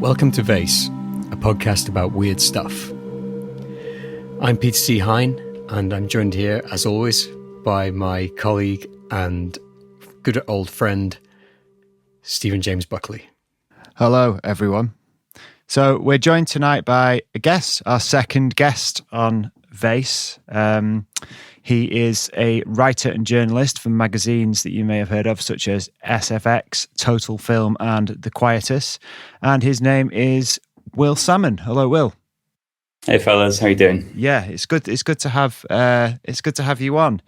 Welcome to Vayse, a podcast about weird stuff. I'm Peter C. Hine, and I'm joined here, as always, by my colleague and good old friend, Stephen James Buckley. Hello, everyone. So we're joined tonight by a guest, our second guest on Vayse. He is a writer and journalist for magazines that you may have heard of, such as SFX, Total Film, and The Quietus. And his name is Will Salmon. Hello, Will. Hey, fellas, how you doing? Yeah, it's good. It's good to have. It's good to have you on.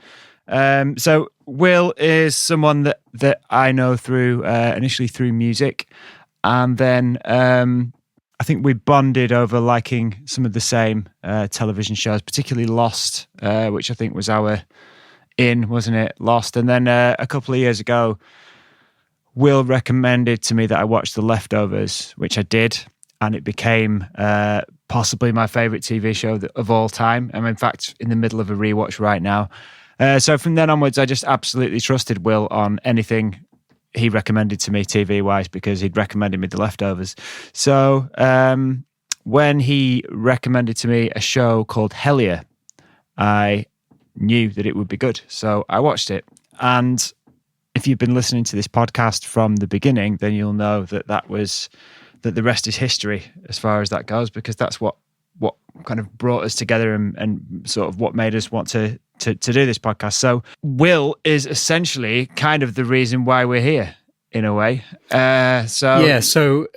So Will is someone that I know through initially through music, and then I think we bonded over liking some of the same television shows, particularly Lost, which I think was our in, wasn't it? Lost. And then a couple of years ago, Will recommended to me that I watch The Leftovers, which I did, and it became possibly my favourite TV show of all time. I'm in fact in the middle of a rewatch right now. So from then onwards, I just absolutely trusted Will on anything he recommended to me TV-wise, because he'd recommended me The Leftovers. So when he recommended to me a show called Hellier, I knew that it would be good. So I watched it. And if you've been listening to this podcast from the beginning, then you'll know that the rest is history as far as that goes, because that's what kind of brought us together and sort of what made us want to do this podcast. So Will is essentially kind of the reason why we're here, in a way. So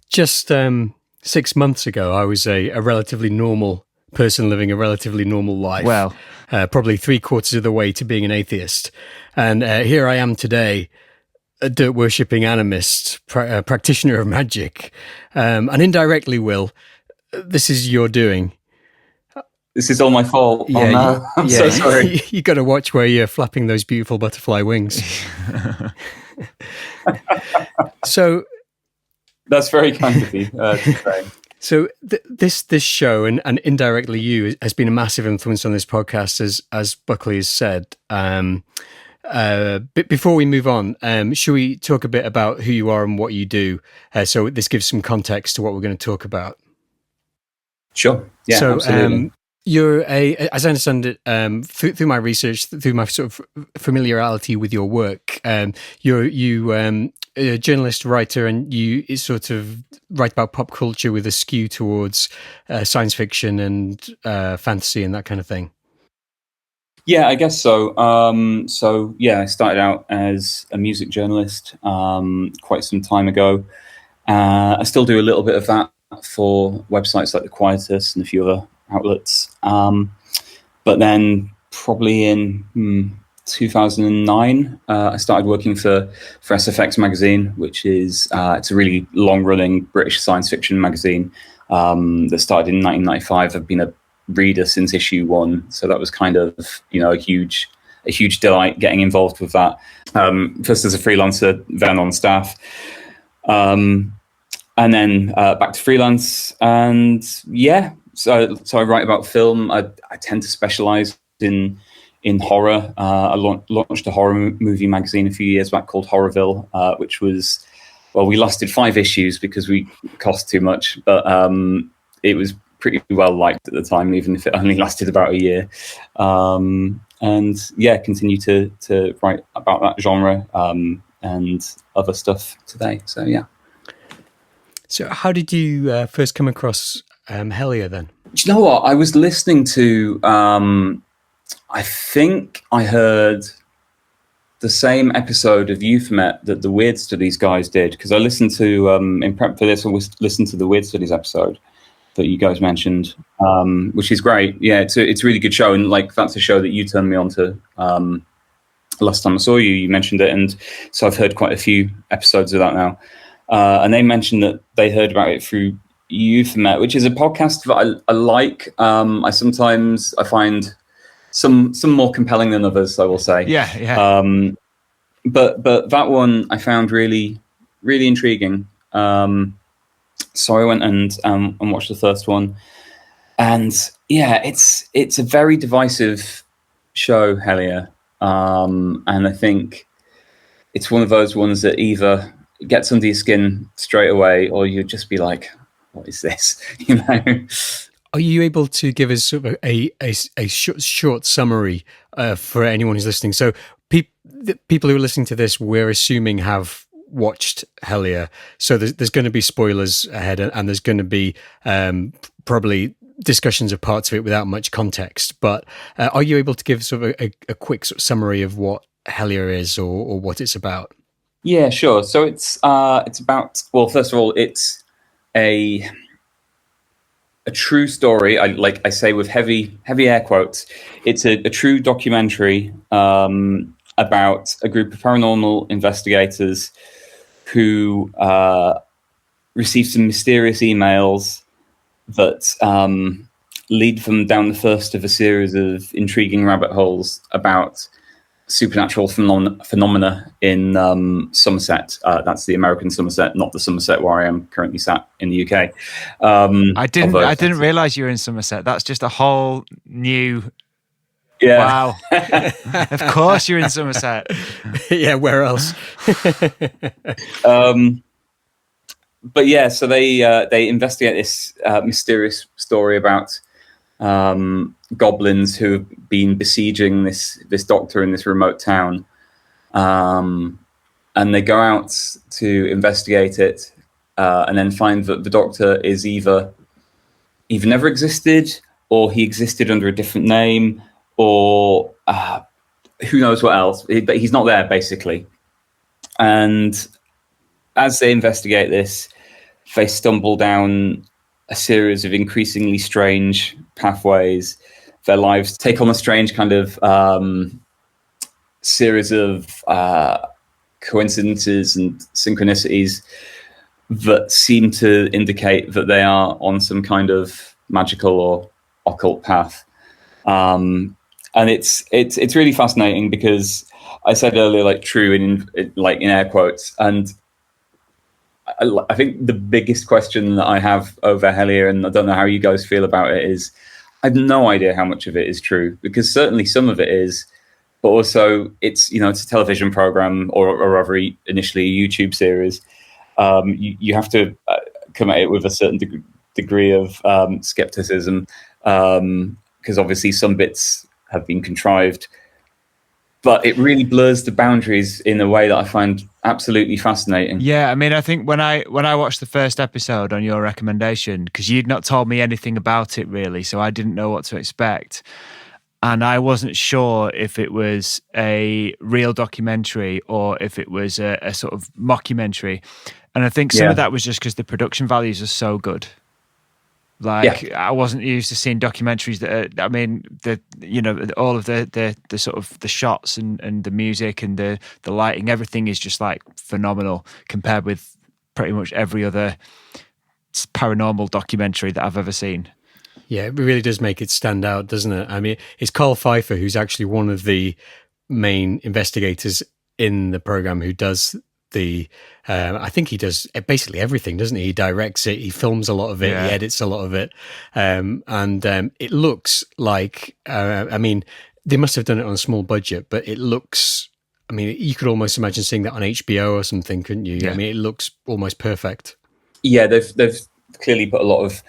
just 6 months ago, I was a relatively normal person living a relatively normal life. Well, probably 3/4 of the way to being an atheist. And here I am today, a dirt-worshipping animist, practitioner of magic. And indirectly, Will, this is your doing. This is all my fault. Yeah, oh, no. I'm so sorry. You got to watch where you're flapping those beautiful butterfly wings. So that's very kind of you to say. So this show and indirectly you has been a massive influence on this podcast, as Buckley has said. But before we move on, should we talk a bit about who you are and what you do? So this gives some context to what we're going to talk about. Sure. Yeah, so, absolutely. You're as I understand it, through my research, through my sort of familiarity with your work, you're a journalist, writer, and you sort of write about pop culture with a skew towards science fiction and fantasy and that kind of thing. Yeah, I guess so. I started out as a music journalist quite some time ago. I still do a little bit of that for websites like The Quietus and a few other outlets. But then probably in 2009, I started working for SFX magazine, which is it's a really long-running British science fiction magazine that started in 1995. I've been a reader since issue 1, so that was kind of a huge delight getting involved with that. First as a freelancer, then on staff. And then back to freelance, and so I write about film. I tend to specialize in horror. I launched a horror movie magazine a few years back called Horrorville, which was, we lasted 5 issues because we cost too much, but it was pretty well liked at the time, even if it only lasted about a year. Continue to write about that genre and other stuff today. So yeah. So how did you first come across Hellier then? Do you know what? I was listening to, I think I heard the same episode of Euphomet that the Weird Studies guys did, because I listened to, in prep for this, I listened to the Weird Studies episode that you guys mentioned, which is great. Yeah, it's a really good show. And that's a show that you turned me on to last time I saw you. You mentioned it. And so I've heard quite a few episodes of that now. And they mentioned that they heard about it through Euphomet, which is a podcast that I like. I find some more compelling than others, I will say. Yeah. But that one I found really, really intriguing. So I went and watched the first one, and it's a very divisive show, Hellier. And I think it's one of those ones that either gets under your skin straight away, or you'd just be like, "What is this?" You know. Are you able to give us sort of a short summary for anyone who's listening? So the people who are listening to this, we're assuming have watched Hellier. So there's going to be spoilers ahead, and there's going to be probably discussions of parts of it without much context. But are you able to give sort of a quick sort of summary of what Hellier is or what it's about? Yeah, sure. So it's about, well, first of all, it's a true story. I say with heavy air quotes. It's a true documentary about a group of paranormal investigators who received some mysterious emails that lead them down the first of a series of intriguing rabbit holes about supernatural phenomena in Somerset. That's the American Somerset, not the Somerset where I am currently sat in the UK. I didn't realize you were in Somerset. That's just a whole new. Yeah. Wow. Of course you're in Somerset. Yeah, where else? But yeah, so they investigate this mysterious story about goblins who have been besieging this doctor in this remote town, and they go out to investigate it, and then find that the doctor is either never existed, or he existed under a different name, or who knows what else. But he's not there, basically. And as they investigate this, they stumble down a series of increasingly strange pathways. Their lives take on a strange kind of series of coincidences and synchronicities that seem to indicate that they are on some kind of magical or occult path. And it's really fascinating because I said earlier, like true in air quotes, and I think the biggest question that I have over Hellier, and I don't know how you guys feel about it, is I have no idea how much of it is true, because certainly some of it is, but also it's a television program or rather initially a YouTube series. You have to come at it with a certain degree of skepticism, because obviously some bits have been contrived. But it really blurs the boundaries in a way that I find absolutely fascinating. Yeah, I mean, I think when I watched the first episode on your recommendation, because you'd not told me anything about it really, so I didn't know what to expect. And I wasn't sure if it was a real documentary or if it was a sort of mockumentary. And I think some of that was just because the production values are so good. I wasn't used to seeing documentaries that are, all of the sort of the shots and the music and the lighting, everything is just like phenomenal compared with pretty much every other paranormal documentary that I've ever seen. Yeah, it really does make it stand out, doesn't it? I mean, it's Carl Pfeiffer who's actually one of the main investigators in the program who does I think he does basically everything, doesn't he? He directs it, he films a lot of it, he edits a lot of it, and it looks like I mean, they must have done it on a small budget, but it looks, I mean, you could almost imagine seeing that on HBO or something, couldn't you? I mean, it looks almost perfect. Yeah, they've clearly put a lot of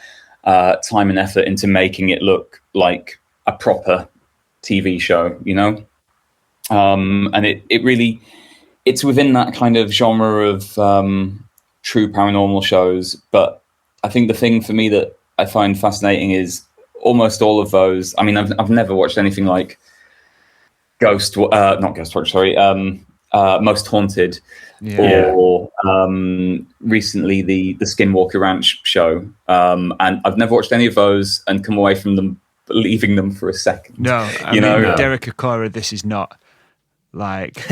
time and effort into making it look like a proper TV show, and it really, it's within that kind of genre of true paranormal shows. But I think the thing for me that I find fascinating is almost all of those. I mean, I've never watched anything like Most Haunted, or recently the Skinwalker Ranch show, and I've never watched any of those and come away from them believing them for a second. No, I mean, Derek Acorah, this is not. Like,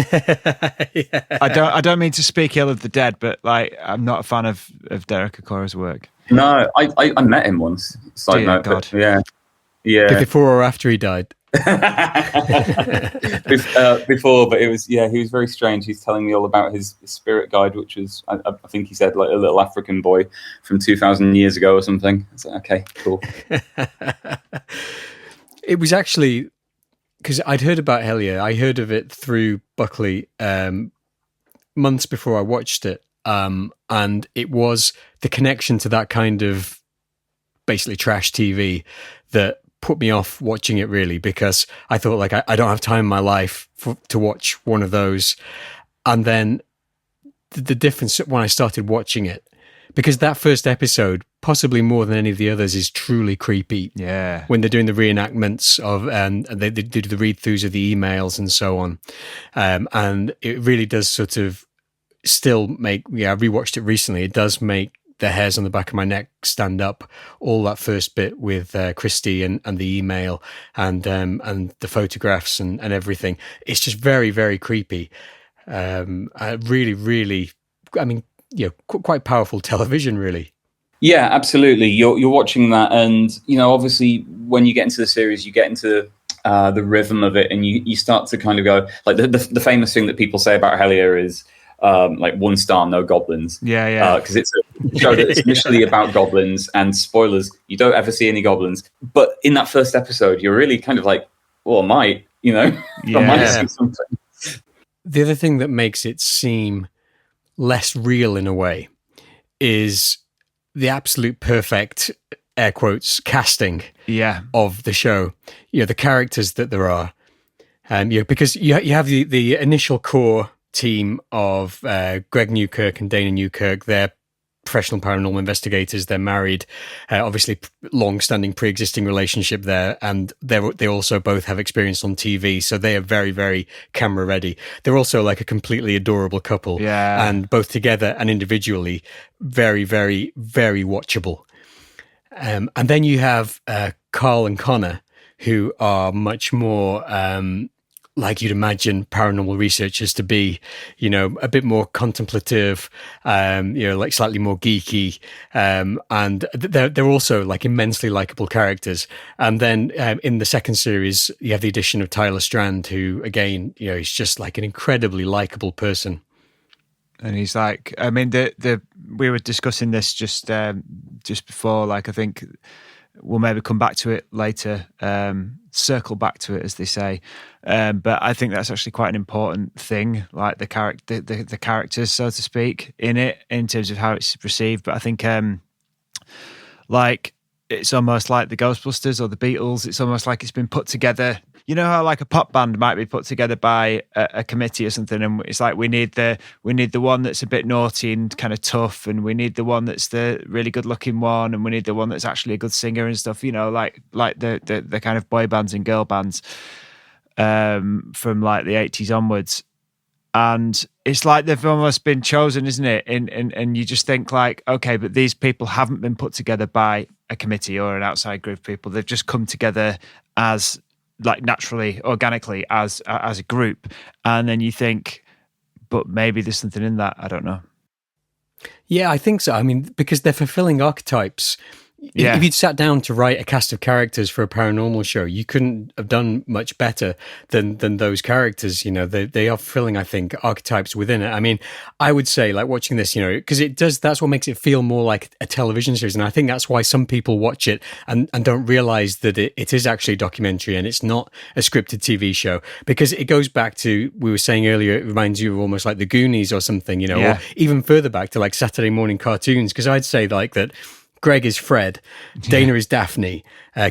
I don't mean to speak ill of the dead, but like, I'm not a fan of Derek Acorah's work. No, I met him once. Side note, God. But Before or after he died? Before, but it was he was very strange. He's telling me all about his spirit guide, which was I think he said like a little African boy from 2,000 years ago or something. I was like, okay, cool. It was actually, because I'd heard about Hellier. I heard of it through Buckley months before I watched it, and it was the connection to that kind of basically trash TV that put me off watching it, really, because I thought, like, I don't have time in my life to watch one of those. And then the difference when I started watching it, because that first episode, possibly more than any of the others, is truly creepy. Yeah. When they're doing the reenactments of, and they do the read-throughs of the emails and so on. And it really does sort of still make, I rewatched it recently, it does make the hairs on the back of my neck stand up. All that first bit with Christy and the email and the photographs and everything. It's just very, very creepy. Really, I mean, quite powerful television, really. Yeah, absolutely. You're watching that, and obviously, when you get into the series, you get into the rhythm of it, and you start to kind of go, like, the famous thing that people say about Hellier is like 1 star, no goblins. Yeah. Because it's a show that's initially about goblins, and spoilers, you don't ever see any goblins. But in that first episode, you're really kind of like, well, I might see something. The other thing that makes it seem less real in a way is the absolute perfect, air quotes, casting of the show. The characters that there are. Because you have the initial core team of Greg Newkirk and Dana Newkirk. They're professional paranormal investigators. They're married, obviously long-standing pre-existing relationship there, and they also both have experience on TV, so they are very, very camera ready. They're also like a completely adorable couple, and both together and individually, very, very, very watchable. And then you have Carl and Connor, who are much more like you'd imagine paranormal researchers to be, a bit more contemplative, like slightly more geeky, and they're also like immensely likable characters. And then in the second series, you have the addition of Tyler Strand, who again, he's just like an incredibly likable person. And he's like, I mean, we were discussing this just before. Like, I think we'll maybe come back to it later, circle back to it, as they say. But I think that's actually quite an important thing, like the characters, so to speak, in it, in terms of how it's received. But I think, like, it's almost like the Ghostbusters or the Beatles. It's almost like it's been put together. You know how like a pop band might be put together by a committee or something, and it's like we need the one that's a bit naughty and kind of tough, and we need the one that's the really good looking one, and we need the one that's actually a good singer and stuff. Like the kind of boy bands and girl bands from like the 80s onwards. And it's like they've almost been chosen, isn't it? And you just think like, okay, but these people haven't been put together by a committee or an outside group of people. They've just come together as like naturally, organically as a group. And then you think, but maybe there's something in that. I don't know. Yeah, I think so. I mean, because they're fulfilling archetypes. If you'd sat down to write a cast of characters for a paranormal show, you couldn't have done much better than those characters. They are fulfilling, I think, archetypes within it. I mean, I would say, like, watching this, because it does, that's what makes it feel more like a television series. And I think that's why some people watch it and don't realize that it is actually a documentary and it's not a scripted TV show, because it goes back to, we were saying earlier, it reminds you of almost like the Goonies or something, or even further back to like Saturday morning cartoons. Because I'd say like that Greg is Fred, Dana is Daphne,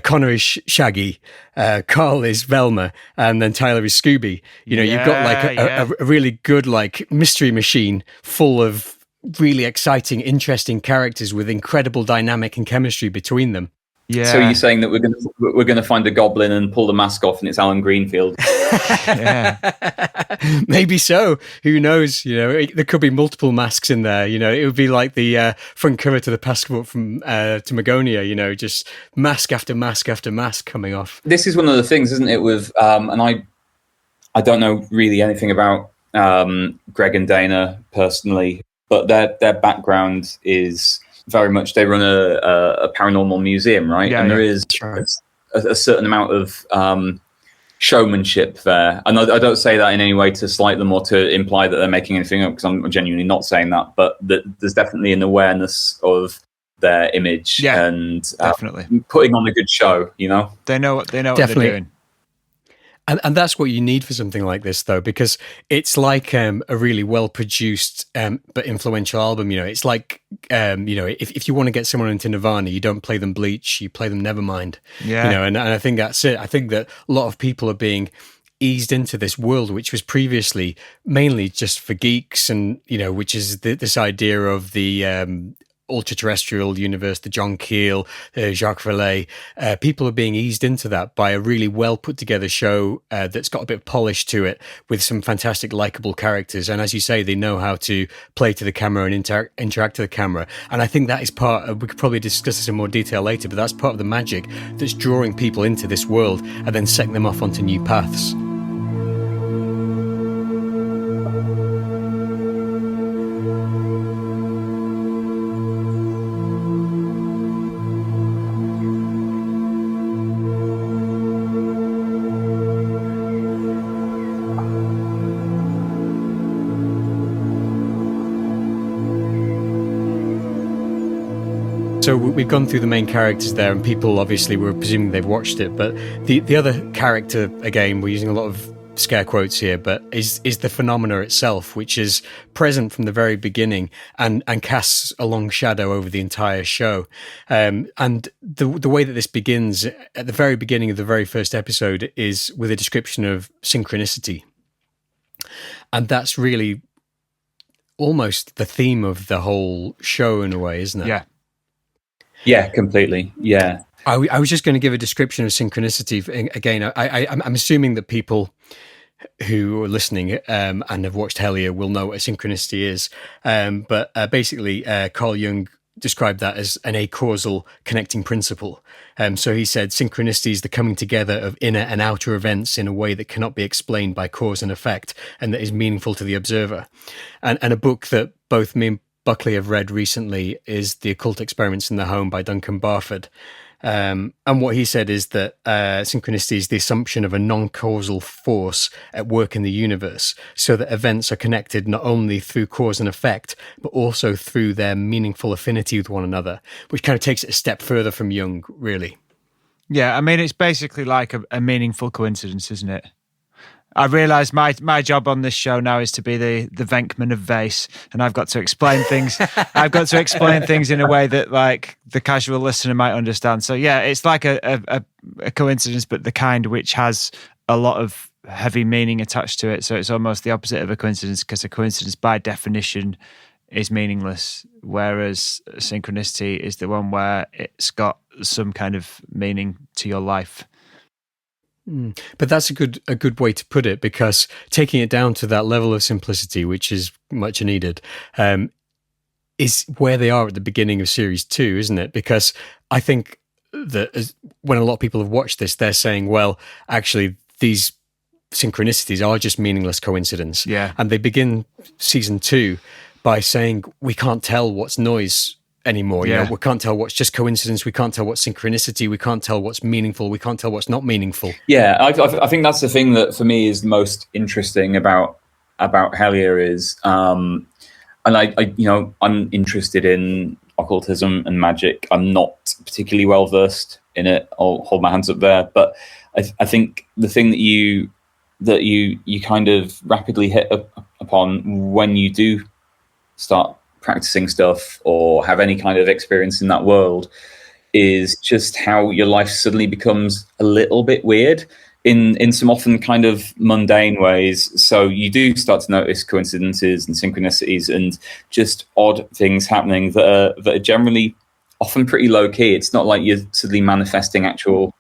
Connor is Shaggy, Carl is Velma, and then Tyler is Scooby. You've got like a really good like mystery machine full of really exciting, interesting characters with incredible dynamic and chemistry between them. Yeah. So you're saying that we're gonna find a goblin and pull the mask off, and it's Alan Greenfield? Maybe so. Who knows? There could be multiple masks in there. It would be like the front cover to the passport from to Magonia. Just mask after mask after mask coming off. This is one of the things, isn't it? With and I don't know really anything about Greg and Dana personally, but their background is very much, they run a paranormal museum, right? And there is a certain amount of showmanship there. And I don't say that in any way to slight them or to imply that they're making anything up, because I'm genuinely not saying that. But there's definitely an awareness of their image and definitely putting on a good show. They know what they're doing. And that's what you need for something like this, though, because it's like a really well-produced but influential album. It's like, if you want to get someone into Nirvana, you don't play them Bleach, you play them Nevermind. Yeah. And I think that's it. I think that a lot of people are being eased into this world, which was previously mainly just for geeks, and which is this idea of the ultra-terrestrial universe, the John Keel, Jacques Vallée. People are being eased into that by a really well put together show that's got a bit of polish to it, with some fantastic likable characters. And as you say, they know how to play to the camera and interact to the camera. And I think that is part of, we could probably discuss this in more detail later, but that's part of the magic that's drawing people into this world and then setting them off onto new paths. So we've gone through the main characters there, and people obviously were presuming they've watched it. But the other character, again, we're using a lot of scare quotes here, but is the phenomena itself, which is present from the very beginning and casts a long shadow over the entire show. And the way that this begins at the very beginning of the very first episode is with a description of synchronicity, and that's really almost the theme of the whole show in a way, isn't it? Yeah, completely. Yeah. I was just going to give a description of synchronicity. Again, I'm assuming that people who are listening and have watched Hellier will know what a synchronicity is. But basically, Carl Jung described that as an acausal connecting principle. So he said synchronicity is the coming together of inner and outer events in a way that cannot be explained by cause and effect, and that is meaningful to the observer. And a book that both me and Buckley have read recently is The Occult Experiments in the Home by Duncan Barford. And what he said is that synchronicity is the assumption of a non-causal force at work in the universe, so that events are connected not only through cause and effect, but also through their meaningful affinity with one another, which kind of takes it a step further from Jung, really. Yeah, I mean, it's basically like a meaningful coincidence, isn't it? I realise my job on this show now is to be the Venkman of Vayse, and I've got to explain things. I've got to explain things in a way that like the casual listener might understand. So yeah, it's like a coincidence, but the kind which has a lot of heavy meaning attached to it. So it's almost the opposite of a coincidence, because a coincidence by definition is meaningless, whereas synchronicity is the one where it's got some kind of meaning to your life. But that's a good way to put it, because taking it down to that level of simplicity, which is much needed, is where they are at the beginning of series 2, isn't it? Because I think that when a lot of people have watched this, they're saying, well, actually, these synchronicities are just meaningless coincidence. Yeah. And they begin season 2 by saying, we can't tell what's noise anymore. Yeah. We can't tell what's just coincidence. We can't tell what's synchronicity. We can't tell what's meaningful. We can't tell what's not meaningful. Yeah, I think that's the thing that for me is most interesting about Hellier is, and I'm interested in occultism and magic. I'm not particularly well versed in it. I'll hold my hands up there, but I think the thing that you kind of rapidly hit upon when you do start practicing stuff or have any kind of experience in that world is just how your life suddenly becomes a little bit weird in some often kind of mundane ways. So you do start to notice coincidences and synchronicities and just odd things happening that are generally often pretty low key. It's not like you're suddenly manifesting actual,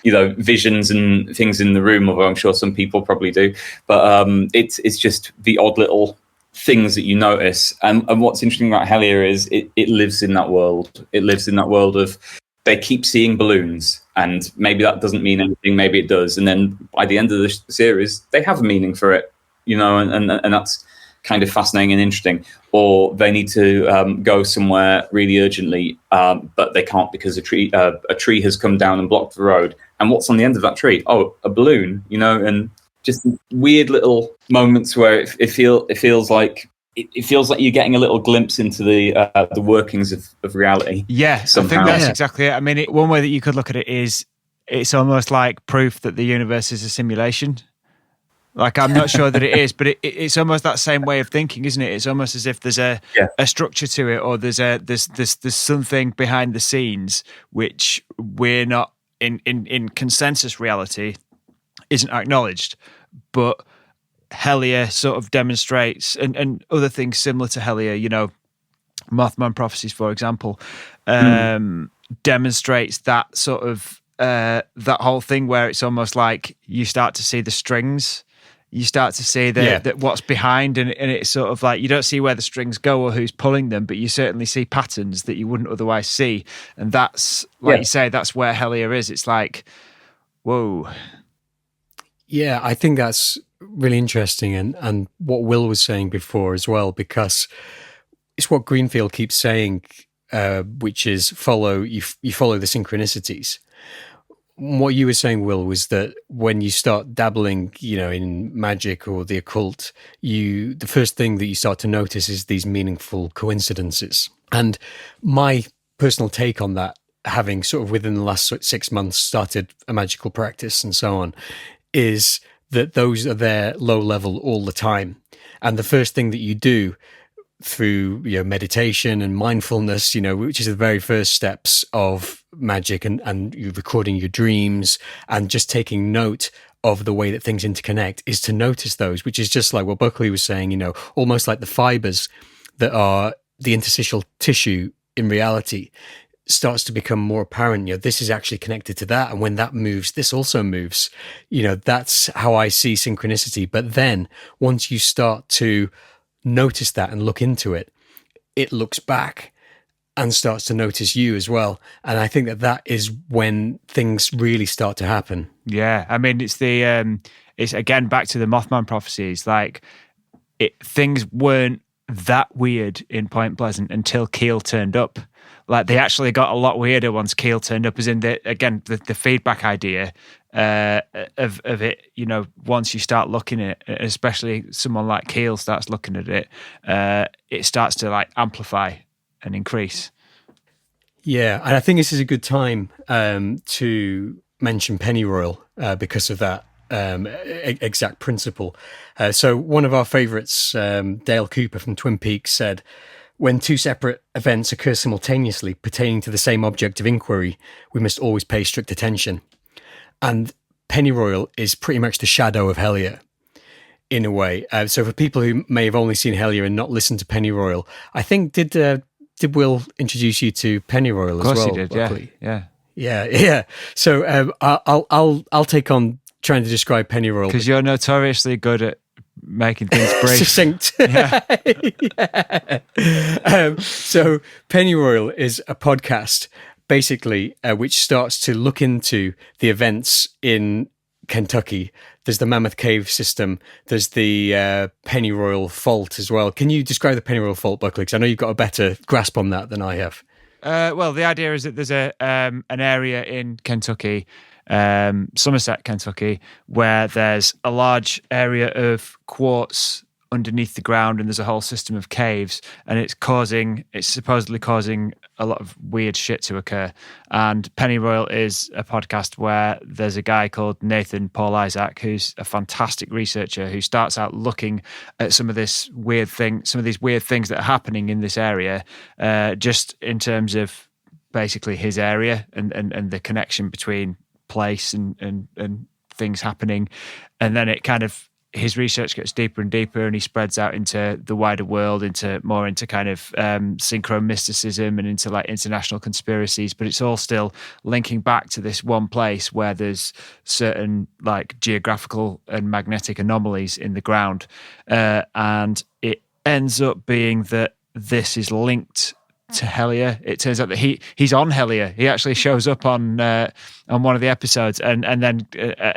visions and things in the room, although I'm sure some people probably do. But it's just the odd little things that you notice. And what's interesting about Hellier is it lives in that world. It lives in that world of they keep seeing balloons, and maybe that doesn't mean anything, maybe it does. And then by the end of the series, they have a meaning for it, and that's kind of fascinating and interesting. Or they need to go somewhere really urgently, but they can't because a tree has come down and blocked the road. And what's on the end of that tree? Oh, a balloon, and just weird little moments where it feels like you're getting a little glimpse into the workings of reality. Yeah, somehow. I think that's exactly it. I mean, one way that you could look at it is it's almost like proof that the universe is a simulation. Like, I'm not sure that it is, but it's almost that same way of thinking, isn't it? It's almost as if there's a structure to it, or there's something behind the scenes which we're not in consensus reality isn't acknowledged, but Hellier sort of demonstrates, and other things similar to Hellier, you know, Mothman prophecies, for example, demonstrates that sort of that whole thing where it's almost like you start to see the strings, you start to see that what's behind, and it's sort of like you don't see where the strings go or who's pulling them, but you certainly see patterns that you wouldn't otherwise see, and that's like you say, that's where Hellier is. It's like, whoa. Yeah, I think that's really interesting, and what Will was saying before as well, because it's what Greenfield keeps saying, which is follow the synchronicities. What you were saying, Will, was that when you start dabbling, you know, in magic or the occult, the first thing that you start to notice is these meaningful coincidences. And my personal take on that, having sort of within the last 6 months started a magical practice and so on, is that those are there low level all the time. And the first thing that you do through, you know, meditation and mindfulness, you know, which is the very first steps of magic, and you recording your dreams and just taking note of the way that things interconnect, is to notice those, which is just like what Buckley was saying, you know, almost like the fibers that are the interstitial tissue in reality starts to become more apparent. You know, this is actually connected to that, and when that moves, this also moves. You know, that's how I see synchronicity. But then once you start to notice that and look into it, it looks back and starts to notice you as well. And I think that is when things really start to happen. Yeah, I mean, it's again back to the Mothman prophecies. Like, things weren't that weird in Point Pleasant until Keel turned up. Like, they actually got a lot weirder once Keel turned up, as in the feedback idea of it, you know, once you start looking at it, especially someone like Keel starts looking at it, it starts to like amplify and increase. Yeah, and I think this is a good time to mention pennyroyal because of that exact principle. So one of our favourites, Dale Cooper from Twin Peaks, said, when two separate events occur simultaneously pertaining to the same object of inquiry, we must always pay strict attention. And pennyroyal is pretty much the shadow of Hellier, in a way. So for people who may have only seen Hellier and not listened to pennyroyal, I think did Will introduce you to pennyroyal as well? Of course he did. Buckley? Yeah. So I'll take on trying to describe pennyroyal, because you're notoriously good at making things brief. Succinct. Yeah. So pennyroyal is a podcast, basically, which starts to look into the events in Kentucky. There's the Mammoth Cave system. There's the Pennyroyal Fault as well. Can you describe the Pennyroyal Fault, Buckley? Because I know you've got a better grasp on that than I have. Well, the idea is that there's an area in Kentucky, Somerset, Kentucky, where there's a large area of quartz underneath the ground, and there's a whole system of caves, and it's supposedly causing a lot of weird shit to occur. And Pennyroyal is a podcast where there's a guy called Nathan Paul Isaac, who's a fantastic researcher, who starts out looking at some of these weird things that are happening in this area, just in terms of basically his area and the connection between place and things happening. And then it kind of, his research gets deeper and deeper, and he spreads out into the wider world, into kind of synchro mysticism and into like international conspiracies. But it's all still linking back to this one place where there's certain like geographical and magnetic anomalies in the ground, and it ends up being that this is linked to Hellier. It turns out that he's on Hellier. He actually shows up on one of the episodes, and then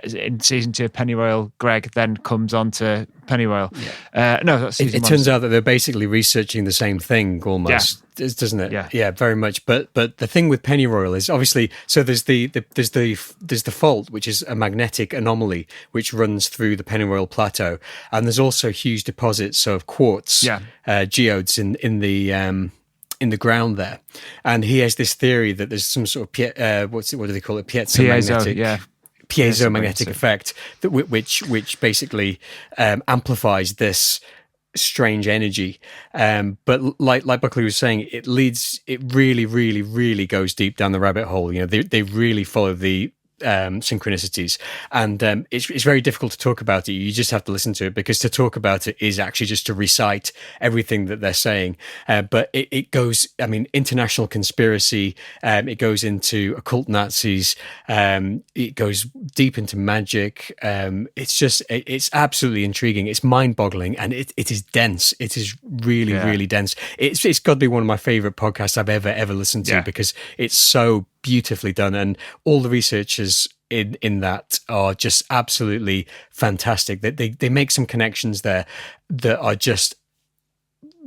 in season 2 of Pennyroyal, Greg then comes on to Pennyroyal. Yeah. No, that's it turns out that they're basically researching the same thing almost, doesn't it? Yeah, very much. But the thing with pennyroyal is obviously, so there's the fault, which is a magnetic anomaly which runs through the Pennyroyal Plateau, and there's also huge deposits of quartz geodes in the in the ground there, and he has this theory that there's some sort of what do they call it, piezo-magnetic effect that which basically amplifies this strange energy. But like Buckley was saying, it really, really, really goes deep down the rabbit hole. You know, they really follow the synchronicities, and it's very difficult to talk about it. You just have to listen to it, because to talk about it is actually just to recite everything that they're saying. But it goes, I mean, international conspiracy, it goes into occult Nazis, it goes deep into magic. It's absolutely intriguing. It's mind-boggling, and it is dense. It is really, really dense. It's got to be one of my favorite podcasts I've ever listened to, because it's so beautifully done, and all the researchers in that are just absolutely fantastic. They make some connections there that are just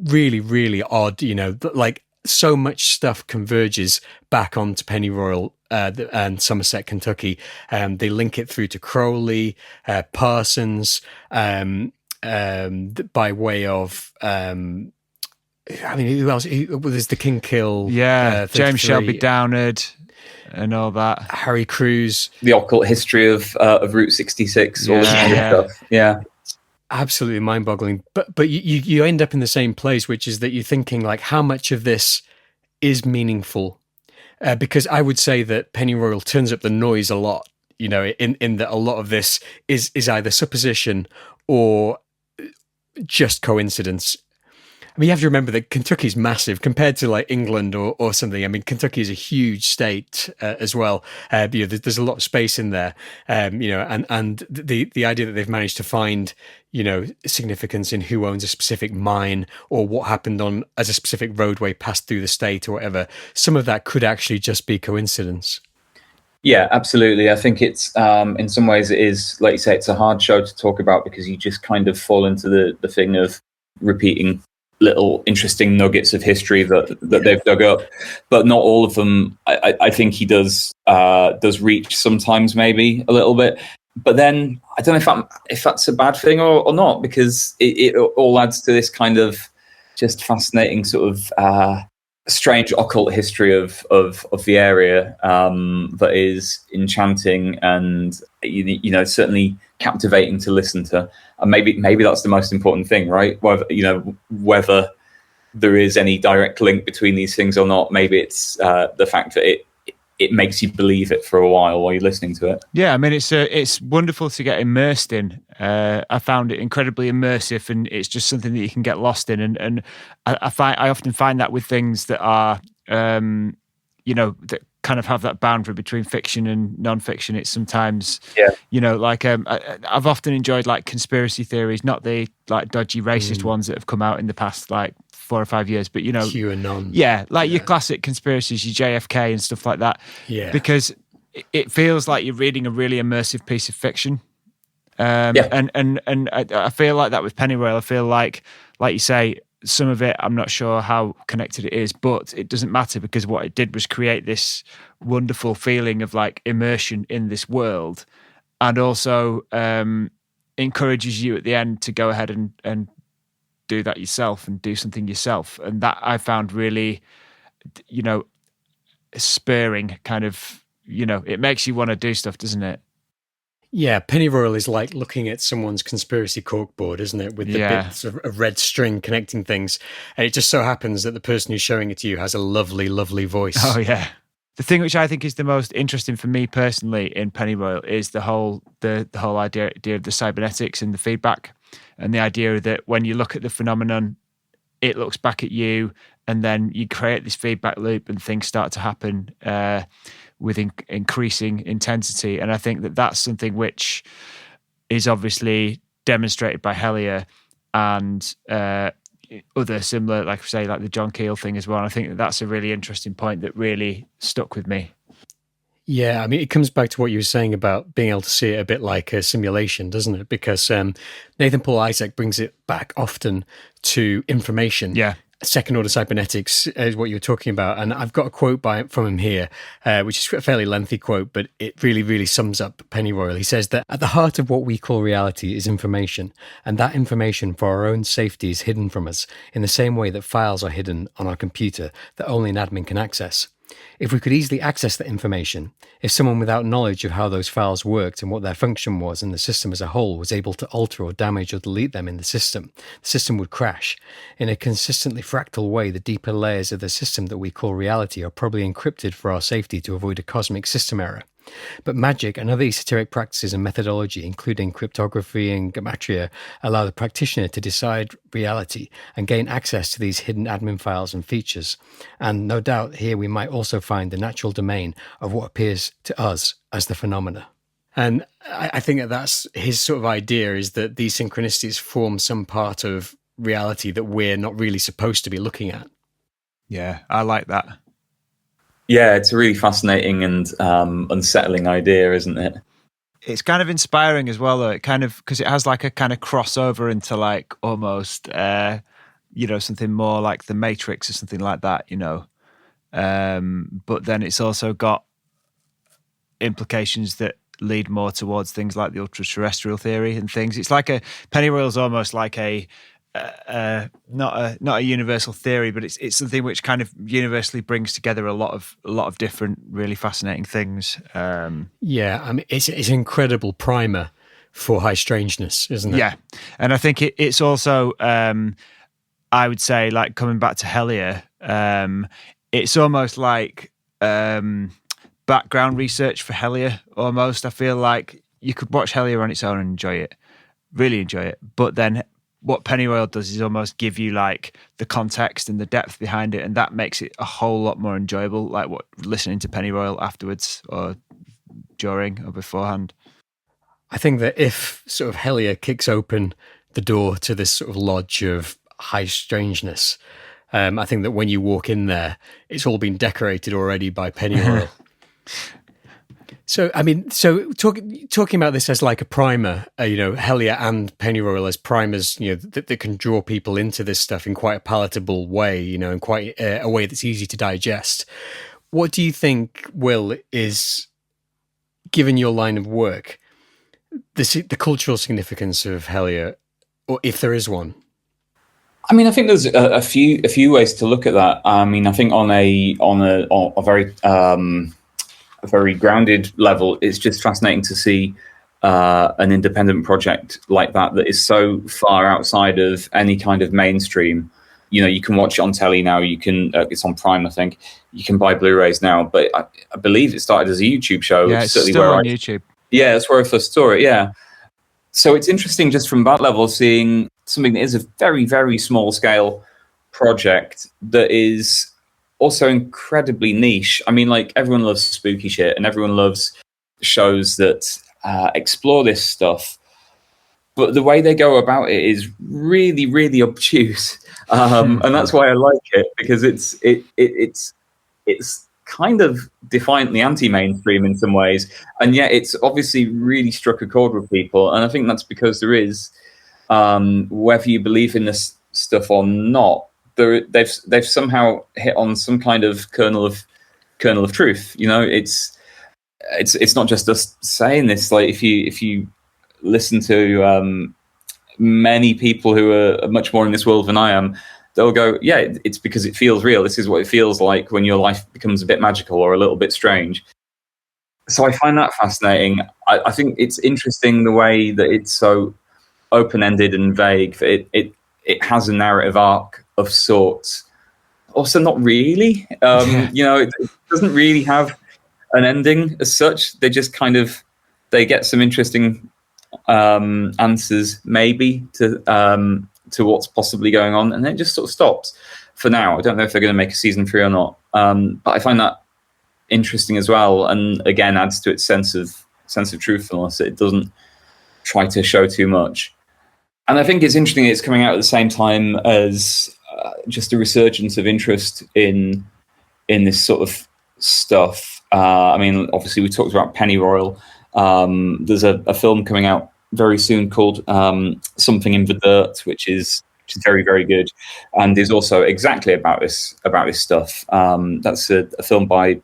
really, really odd. You know, like so much stuff converges back onto Pennyroyal and Somerset, Kentucky. They link it through to Crowley, Parsons, by way of. I mean, who else? There's the King Kill. James Shelby Downard and all that. Harry Crews. The occult history of Route 66. All this kind of stuff. Yeah. Absolutely mind-boggling. But you end up in the same place, which is that you're thinking, like, how much of this is meaningful? Because I would say that Pennyroyal turns up the noise a lot, you know, in that a lot of this is either supposition or just coincidence. I mean, you have to remember that Kentucky's massive compared to like England or something. I mean, Kentucky is a huge state as well. You know, there's a lot of space in there. You know, and the idea that they've managed to find, you know, significance in who owns a specific mine or what happened as a specific roadway passed through the state or whatever. Some of that could actually just be coincidence. Yeah, absolutely. I think it's in some ways it is, like you say, it's a hard show to talk about because you just kind of fall into the thing of repeating little interesting nuggets of history that they've dug up, but not all of them. I think he does reach sometimes, maybe a little bit, but then I don't know if that's a bad thing or not, because it all adds to this kind of just fascinating sort of strange occult history of the area that is enchanting and you know certainly captivating to listen to. And maybe that's the most important thing, right? Whether there is any direct link between these things or not, maybe it's the fact that it makes you believe it for a while you're listening to it. Yeah, I mean, it's wonderful to get immersed in. I found it incredibly immersive, and it's just something that you can get lost in. And I often find that with things that are, you know, that kind of have that boundary between fiction and non-fiction. It's sometimes, you know, like I've often enjoyed like conspiracy theories, not the like dodgy racist ones that have come out in the past like 4 or 5 years, but you know, QAnon. Like your classic conspiracies, your JFK and stuff like that. Yeah, because it feels like you're reading a really immersive piece of fiction. And I feel like that with Pennyroyal. I feel like you say, some of it, I'm not sure how connected it is, but it doesn't matter because what it did was create this wonderful feeling of like immersion in this world, and also encourages you at the end to go ahead and do that yourself and do something yourself. And that I found really, you know, spurring kind of, you know, it makes you want to do stuff, doesn't it? Yeah, Pennyroyal is like looking at someone's conspiracy corkboard, isn't it? With the bits of red string connecting things. And it just so happens that the person who's showing it to you has a lovely, lovely voice. Oh, yeah. The thing which I think is the most interesting for me personally in Pennyroyal is the whole idea of the cybernetics and the feedback, and the idea that when you look at the phenomenon, it looks back at you, and then you create this feedback loop and things start to happen with increasing intensity. And I think that that's something which is obviously demonstrated by Hellier and other similar, like I say, like the John Keel thing as well. And I think that that's a really interesting point that really stuck with me. Yeah, I mean, it comes back to what you were saying about being able to see it a bit like a simulation, doesn't it? Because Nathan Paul Isaac brings it back often to information. Yeah. second order cybernetics is what you're talking about. And I've got a quote from him here, which is a fairly lengthy quote, but it really, really sums up Pennyroyal. He says that at the heart of what we call reality is information, and that information for our own safety is hidden from us in the same way that files are hidden on our computer that only an admin can access. If we could easily access that information, if someone without knowledge of how those files worked and what their function was in the system as a whole was able to alter or damage or delete them in the system would crash. In a consistently fractal way, the deeper layers of the system that we call reality are probably encrypted for our safety to avoid a cosmic system error. But magic and other esoteric practices and methodology, including cryptography and gematria, allow the practitioner to decide reality and gain access to these hidden admin files and features. And no doubt here we might also find the natural domain of what appears to us as the phenomena. And I think that that's his sort of idea, is that these synchronicities form some part of reality that we're not really supposed to be looking at. Yeah, I like that. Yeah, it's a really fascinating and unsettling idea, isn't it? It's kind of inspiring as well, though. It kind of, because it has like a kind of crossover into like almost, something more like the Matrix or something like that, But then it's also got implications that lead more towards things like the ultra-terrestrial theory and things. It's like Pennyroyal's almost like not a universal theory, but it's something which kind of universally brings together a lot of different really fascinating things. Yeah, I mean, it's an incredible primer for high strangeness, isn't it? Yeah, and I think it's also I would say, like, coming back to Hellier, it's almost like background research for Hellier. Almost, I feel like you could watch Hellier on its own and really enjoy it, but then what Pennyroyal does is almost give you like the context and the depth behind it, and that makes it a whole lot more enjoyable, like what listening to Pennyroyal afterwards or during or beforehand. I think that if sort of Hellier kicks open the door to this sort of lodge of high strangeness, I think that when you walk in there, it's all been decorated already by Pennyroyal. So, I mean, talking about this as like a primer, Hellier and Pennyroyal as primers, that can draw people into this stuff in quite a palatable way, in quite a way that's easy to digest. What do you think, Will, is, given your line of work, the cultural significance of Hellier, or if there is one? I mean, I think there's a few ways to look at that. I mean, I think on a very grounded level, it's just fascinating to see an independent project like that is so far outside of any kind of mainstream. You can watch it on telly now. You can it's on Prime, I think. You can buy Blu-rays now, but I believe it started as a YouTube show. Yeah, it's still on YouTube. Yeah, that's where I first saw it. Yeah, so it's interesting just from that level, seeing something that is a very, very small scale project that is also incredibly niche. I mean, like, everyone loves spooky shit and everyone loves shows that explore this stuff, but the way they go about it is really, really obtuse, and that's why I like it, because it's kind of defiantly anti-mainstream in some ways, and yet it's obviously really struck a chord with people. And I think that's because there is, whether you believe in this stuff or not, they've somehow hit on some kind of kernel of truth. It's not just us saying this. Like, if you listen to many people who are much more in this world than I am, they'll go, yeah, it's because it feels real. This is what it feels like when your life becomes a bit magical or a little bit strange. So I find that fascinating. I think it's interesting the way that it's so open-ended and vague. It has a narrative arc of sorts. Also, not really. It doesn't really have an ending as such. They just kind of get some interesting answers, maybe, to what's possibly going on, and then it just sort of stops for now. I don't know if they're going to make a season 3 or not, but I find that interesting as well, and again adds to its sense of truthfulness. It doesn't try to show too much. And I think it's interesting it's coming out at the same time as just a resurgence of interest in this sort of stuff. I mean, obviously we talked about Pennyroyal. There's a film coming out very soon called Something in the Dirt, which is which is very, very good, and is also exactly about this stuff. That's a film by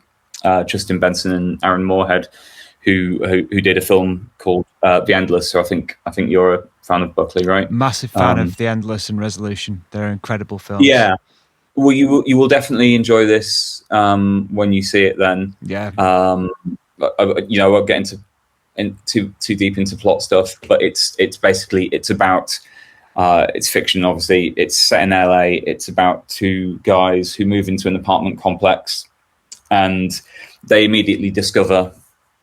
Justin Benson and Aaron Moorhead, who did a film called The Endless. So I think you're a fan of Buckley, right? Massive fan of The Endless and Resolution. They're incredible films. Yeah. Well, you will definitely enjoy this when you see it. Then, yeah. I won't get into too deep into plot stuff, but it's basically about it's fiction. Obviously, it's set in LA. It's about two guys who move into an apartment complex, and they immediately discover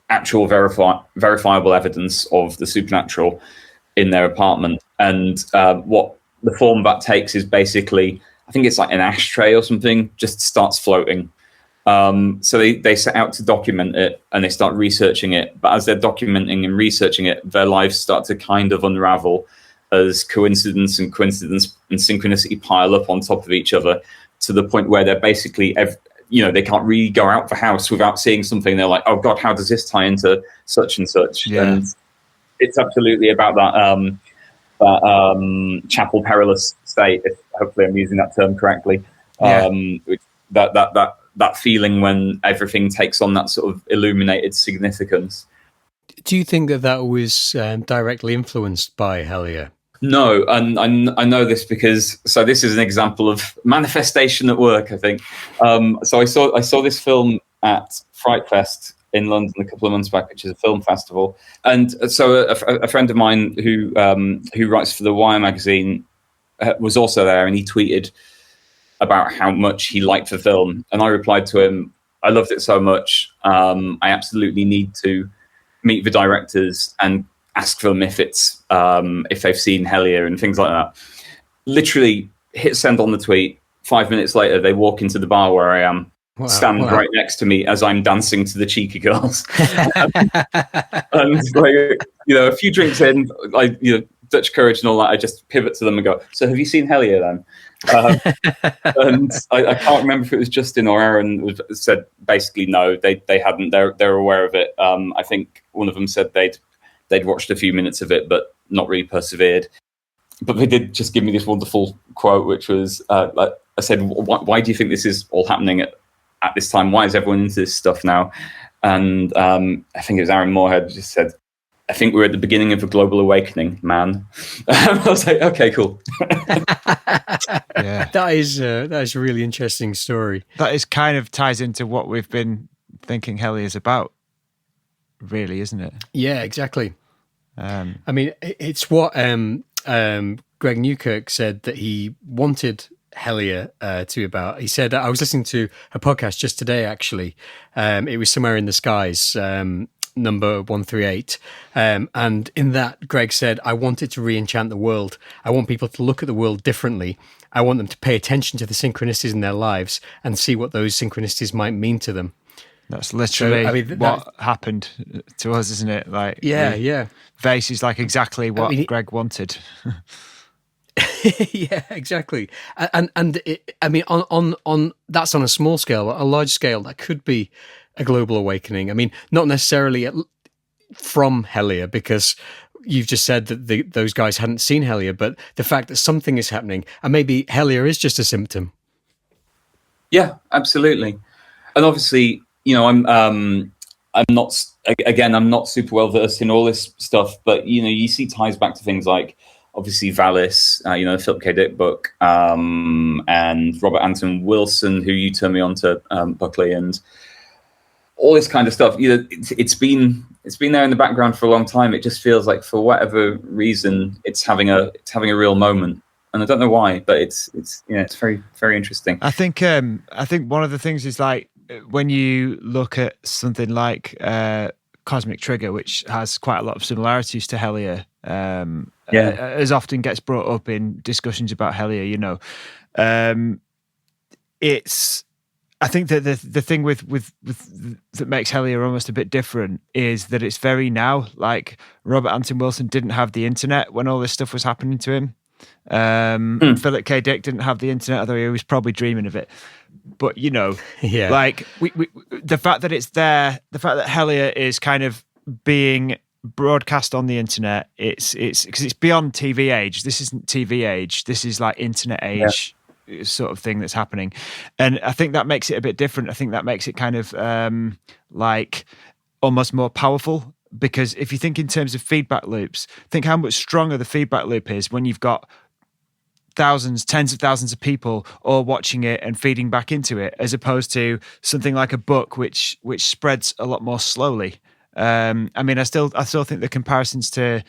actual verifiable evidence of the supernatural in their apartment. And what the form that takes is basically, I think it's like an ashtray or something, just starts floating. So they set out to document it, and they start researching it. But as they're documenting and researching it, their lives start to kind of unravel as coincidence and synchronicity pile up on top of each other, to the point where they're basically, they can't really go out the house without seeing something. They're like, oh God, how does this tie into such and such? Yeah. And it's absolutely about that chapel perilous state, if hopefully I'm using that term correctly. Yeah. That feeling when everything takes on that sort of illuminated significance. Do you think that was directly influenced by Hellier? No, and I know this because this is an example of manifestation at work, I think. So I saw this film at Fright Fest in London a couple of months back, which is a film festival. And so a friend of mine who writes for the Wire magazine was also there, and he tweeted about how much he liked the film. And I replied to him, I loved it so much. I absolutely need to meet the directors and ask them if they've seen Hellier and things like that. Literally hit send on the tweet. 5 minutes later, they walk into the bar where I am, stand right next to me as I'm dancing to the Cheeky Girls. And a few drinks in, Dutch courage and all that, I just pivot to them and go, so have you seen Hellier then? And I can't remember if it was Justin or Aaron said basically no, they hadn't. They're aware of it. I think one of them said they'd watched a few minutes of it, but not really persevered. But they did just give me this wonderful quote, which was, I said, why do you think this is all happening at this time? Why is everyone into this stuff now? And I think it was Aaron Moorhead just said, I think we're at the beginning of a global awakening, man. I was like, okay, cool. Yeah, that is a really interesting story. That is kind of ties into what we've been thinking Hellier is about, really, isn't it? Yeah, exactly. I mean, it's what Greg Newkirk said that he wanted Hellier to be about. He said, I was listening to a podcast just today, actually. It was Somewhere in the Skies, number 138. And in that, Greg said, I want it to re-enchant the world. I want people to look at the world differently. I want them to pay attention to the synchronicities in their lives and see what those synchronicities might mean to them. That's literally what happened to us, isn't it? Like, yeah. Vayse is like exactly what Greg wanted. Yeah, exactly. And on that's on a small scale. On a large scale, that could be a global awakening. I mean, not necessarily from Hellier, because you've just said that those guys hadn't seen Hellier, but the fact that something is happening, and maybe Hellier is just a symptom. Yeah, absolutely. And obviously, I'm not super well versed in all this stuff, but you see ties back to things like obviously VYS, the Philip K. Dick book, and Robert Anton Wilson, who you turned me on to, Buckley, and all this kind of stuff. It's been there in the background for a long time. It just feels like for whatever reason, it's having a real moment, and I don't know why, but it's very, very interesting. I think one of the things is like when you look at something like Cosmic Trigger, which has quite a lot of similarities to Hellier, as often gets brought up in discussions about Hellier. It's, I think that the thing with that makes Hellier almost a bit different is that it's very now. Like Robert Anton Wilson didn't have the internet when all this stuff was happening to him. Philip K. Dick didn't have the internet, although he was probably dreaming of it. But like we the fact that it's there, the fact that Hellier is kind of being broadcast on the internet. It's because it's beyond TV age. This isn't TV age. This is like internet age sort of thing that's happening, and I think that makes it a bit different. I think that makes it kind of like almost more powerful, because if you think in terms of feedback loops, think how much stronger the feedback loop is when you've got thousands, tens of thousands of people all watching it and feeding back into it, as opposed to something like a book, which spreads a lot more slowly. I mean, I still think the comparisons to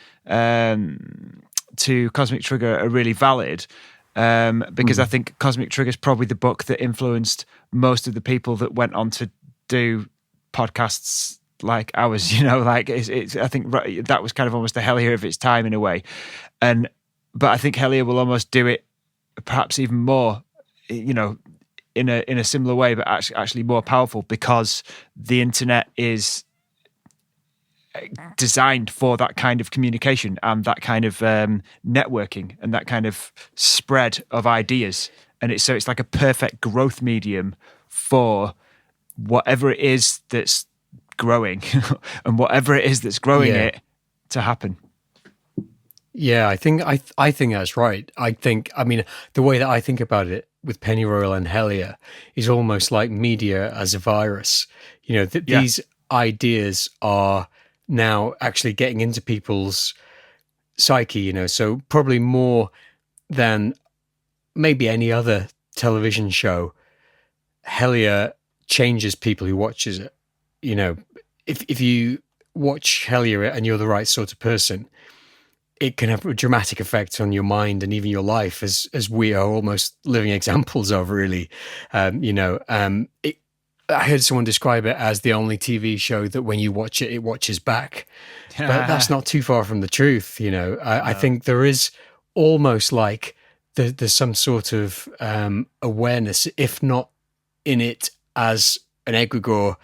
Cosmic Trigger are really valid, because I think Cosmic Trigger is probably the book that influenced most of the people that went on to do podcasts like ours. You know, like it's I think that was kind of almost the Hellier of its time in a way, but I think Hellier will almost do it perhaps even more, you know, in a similar way, but actually more powerful, because the internet is designed for that kind of communication and that kind of networking and that kind of spread of ideas. And it's like a perfect growth medium for whatever it is that's growing and whatever it is that's growing it to happen. Yeah, I think that's right. I mean, the way that I think about it with Pennyroyal and Hellier is almost like media as a virus. You know, these ideas are now actually getting into people's psyche, you know, so probably more than maybe any other television show, Hellier changes people who watches it. You know, if you watch Hellier and you're the right sort of person, it can have a dramatic effect on your mind and even your life, as we are almost living examples of, really. I heard someone describe it as the only TV show that when you watch it, it watches back. But that's not too far from the truth, you know. I think there is almost like there's some sort of awareness, if not in it as an egregore,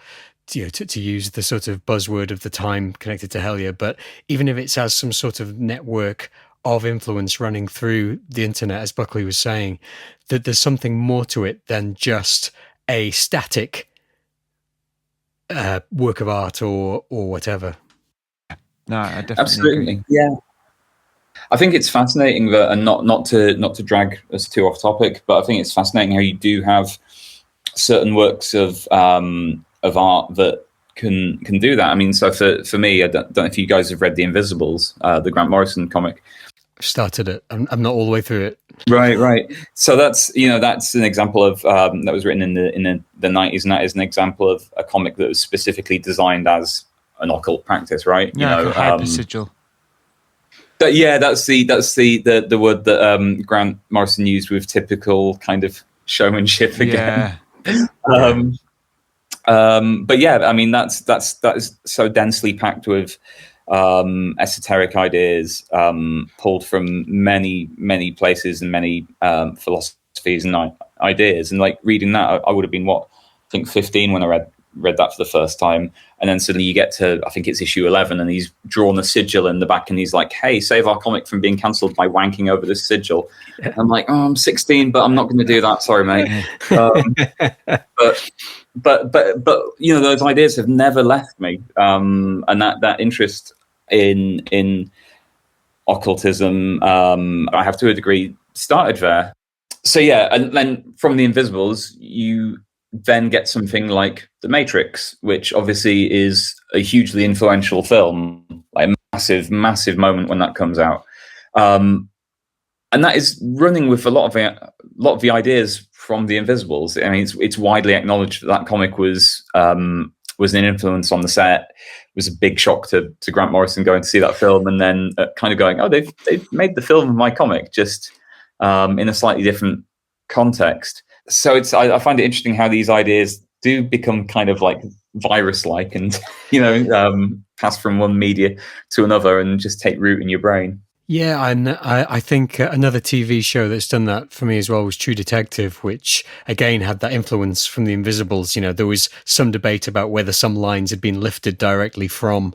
to use the sort of buzzword of the time connected to Hellier, but even if it's as some sort of network of influence running through the internet, as Buckley was saying, that there's something more to it than just a static work of art or whatever. No, I definitely absolutely agree. Yeah. I think it's fascinating that, and not to drag us too off topic, but I think it's fascinating how you do have certain works of art that can do that. I mean, so for me, I don't know if you guys have read The Invisibles, the Grant Morrison comic. I've started it. I'm not all the way through it. Right. So that's an example of that was written in the 90s, and that is an example of a comic that was specifically designed as an occult practice, right? Like a hypersigil. That's the word that Grant Morrison used with typical kind of showmanship again. But yeah, I mean that is so densely packed with esoteric ideas, pulled from many places and many philosophies and ideas. And like reading that, I would have been 15 when I read that for the first time, and then suddenly you get to, I think it's issue 11, and he's drawn a sigil in the back, and he's like, "Hey, save our comic from being cancelled by wanking over this sigil." Yeah. I'm like, "Oh, I'm 16, but I'm not going to do that. Sorry, mate." But you know, those ideas have never left me, and that interest in occultism, I have to a degree started there. So yeah, and then from The Invisibles, you then get something like The Matrix, which obviously is a hugely influential film, like a massive moment when that comes out, and that is running with a lot of the ideas from The Invisibles. I mean, it's widely acknowledged that comic was an influence on the set. It was a big shock to Grant Morrison going to see that film, and then kind of going, "Oh, they've made the film of my comic, just in a slightly different context." So I find it interesting how these ideas do become kind of like virus-like, and pass from one media to another and just take root in your brain. Yeah, and I think another TV show that's done that for me as well was True Detective, which again had that influence from The Invisibles. You know, there was some debate about whether some lines had been lifted directly from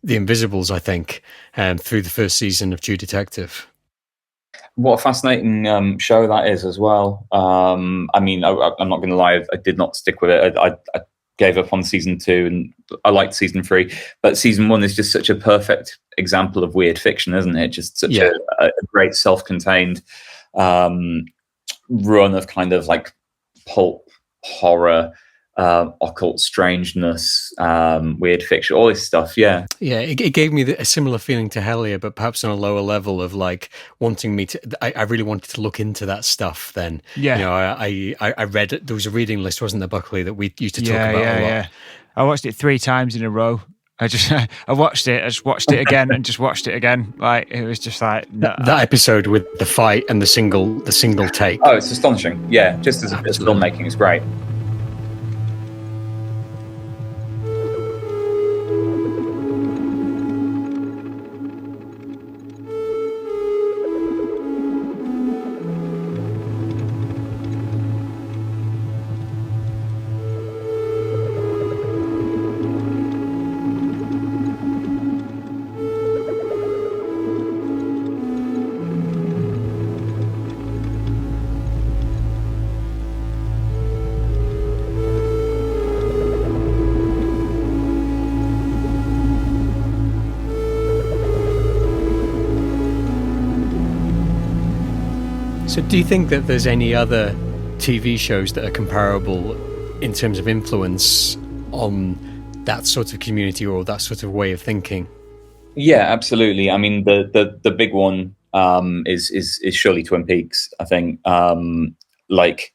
The Invisibles, I think, through the first season of True Detective. What a fascinating show that is as well. I mean, I'm not going to lie, I did not stick with it. I gave up on season 2, and I liked season 3. But season 1 is just such a perfect example of weird fiction, isn't it? Just such a great self-contained run of kind of like pulp horror, occult strangeness, weird fiction, all this stuff. Yeah, it gave me a similar feeling to Hellier, but perhaps on a lower level of like wanting me to. I really wanted to look into that stuff. Then, I read it. There was a reading list, wasn't there, Buckley, that we used to talk about a lot. Yeah. I watched it 3 times in a row. I watched it. I just watched it again and just watched it again. Like it was just like that episode with the fight and the single take. Oh, it's astonishing. Yeah, just as filmmaking is great. So do you think that there's any other TV shows that are comparable in terms of influence on that sort of community or that sort of way of thinking? Yeah, absolutely. I mean, the big one is surely Twin Peaks. I think like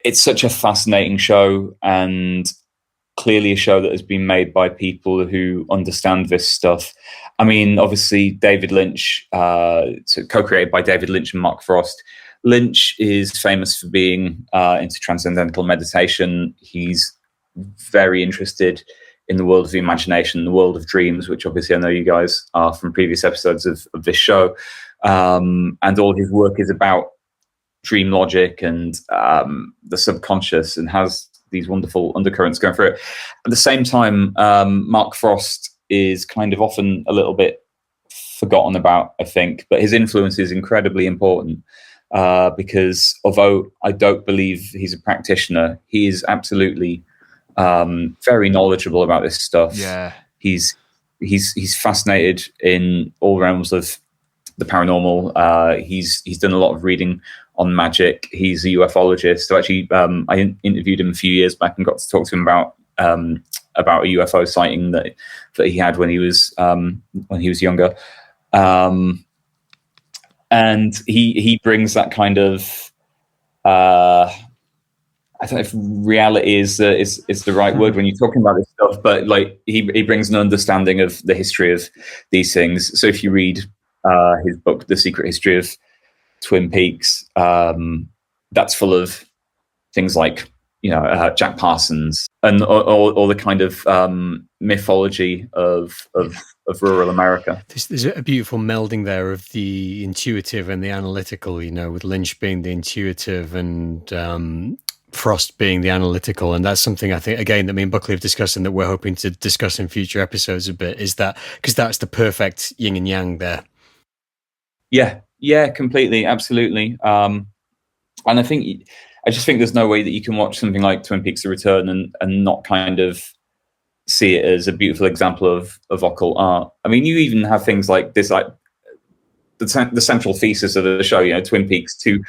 it's such a fascinating show, and clearly a show that has been made by people who understand this stuff. I mean, obviously David Lynch, so co-created by David Lynch and Mark Frost. Lynch is famous for being into transcendental meditation. He's very interested in the world of the imagination, the world of dreams, which obviously I know you guys are from previous episodes of this show. And all his work is about dream logic and the subconscious, and has these wonderful undercurrents going through it. At the same time, Mark Frost is kind of often a little bit forgotten about, I think, but his influence is incredibly important. Because although I don't believe he's a practitioner, he is absolutely very knowledgeable about this stuff. Yeah, he's fascinated in all realms of the paranormal. He's done a lot of reading on magic. He's a ufologist. So actually, I interviewed him a few years back and got to talk to him about a UFO sighting that he had when he was younger. And he brings that kind of I don't know if reality is the right word when you're talking about this stuff, but like he brings an understanding of the history of these things. So if you read his book, The Secret History of Twin Peaks, that's full of things like Jack Parsons and all the kind of mythology of rural America. There's a beautiful melding there of the intuitive and the analytical, with Lynch being the intuitive and Frost being the analytical. And that's something I think, again, that me and Buckley have discussed and that we're hoping to discuss in future episodes a bit, is that because that's the perfect yin and yang there. Yeah, completely, absolutely. And I just think there's no way that you can watch something like Twin Peaks: The Return and not kind of see it as a beautiful example of occult art. I mean, you even have things like this, like the central thesis of the show. Twin Peaks, two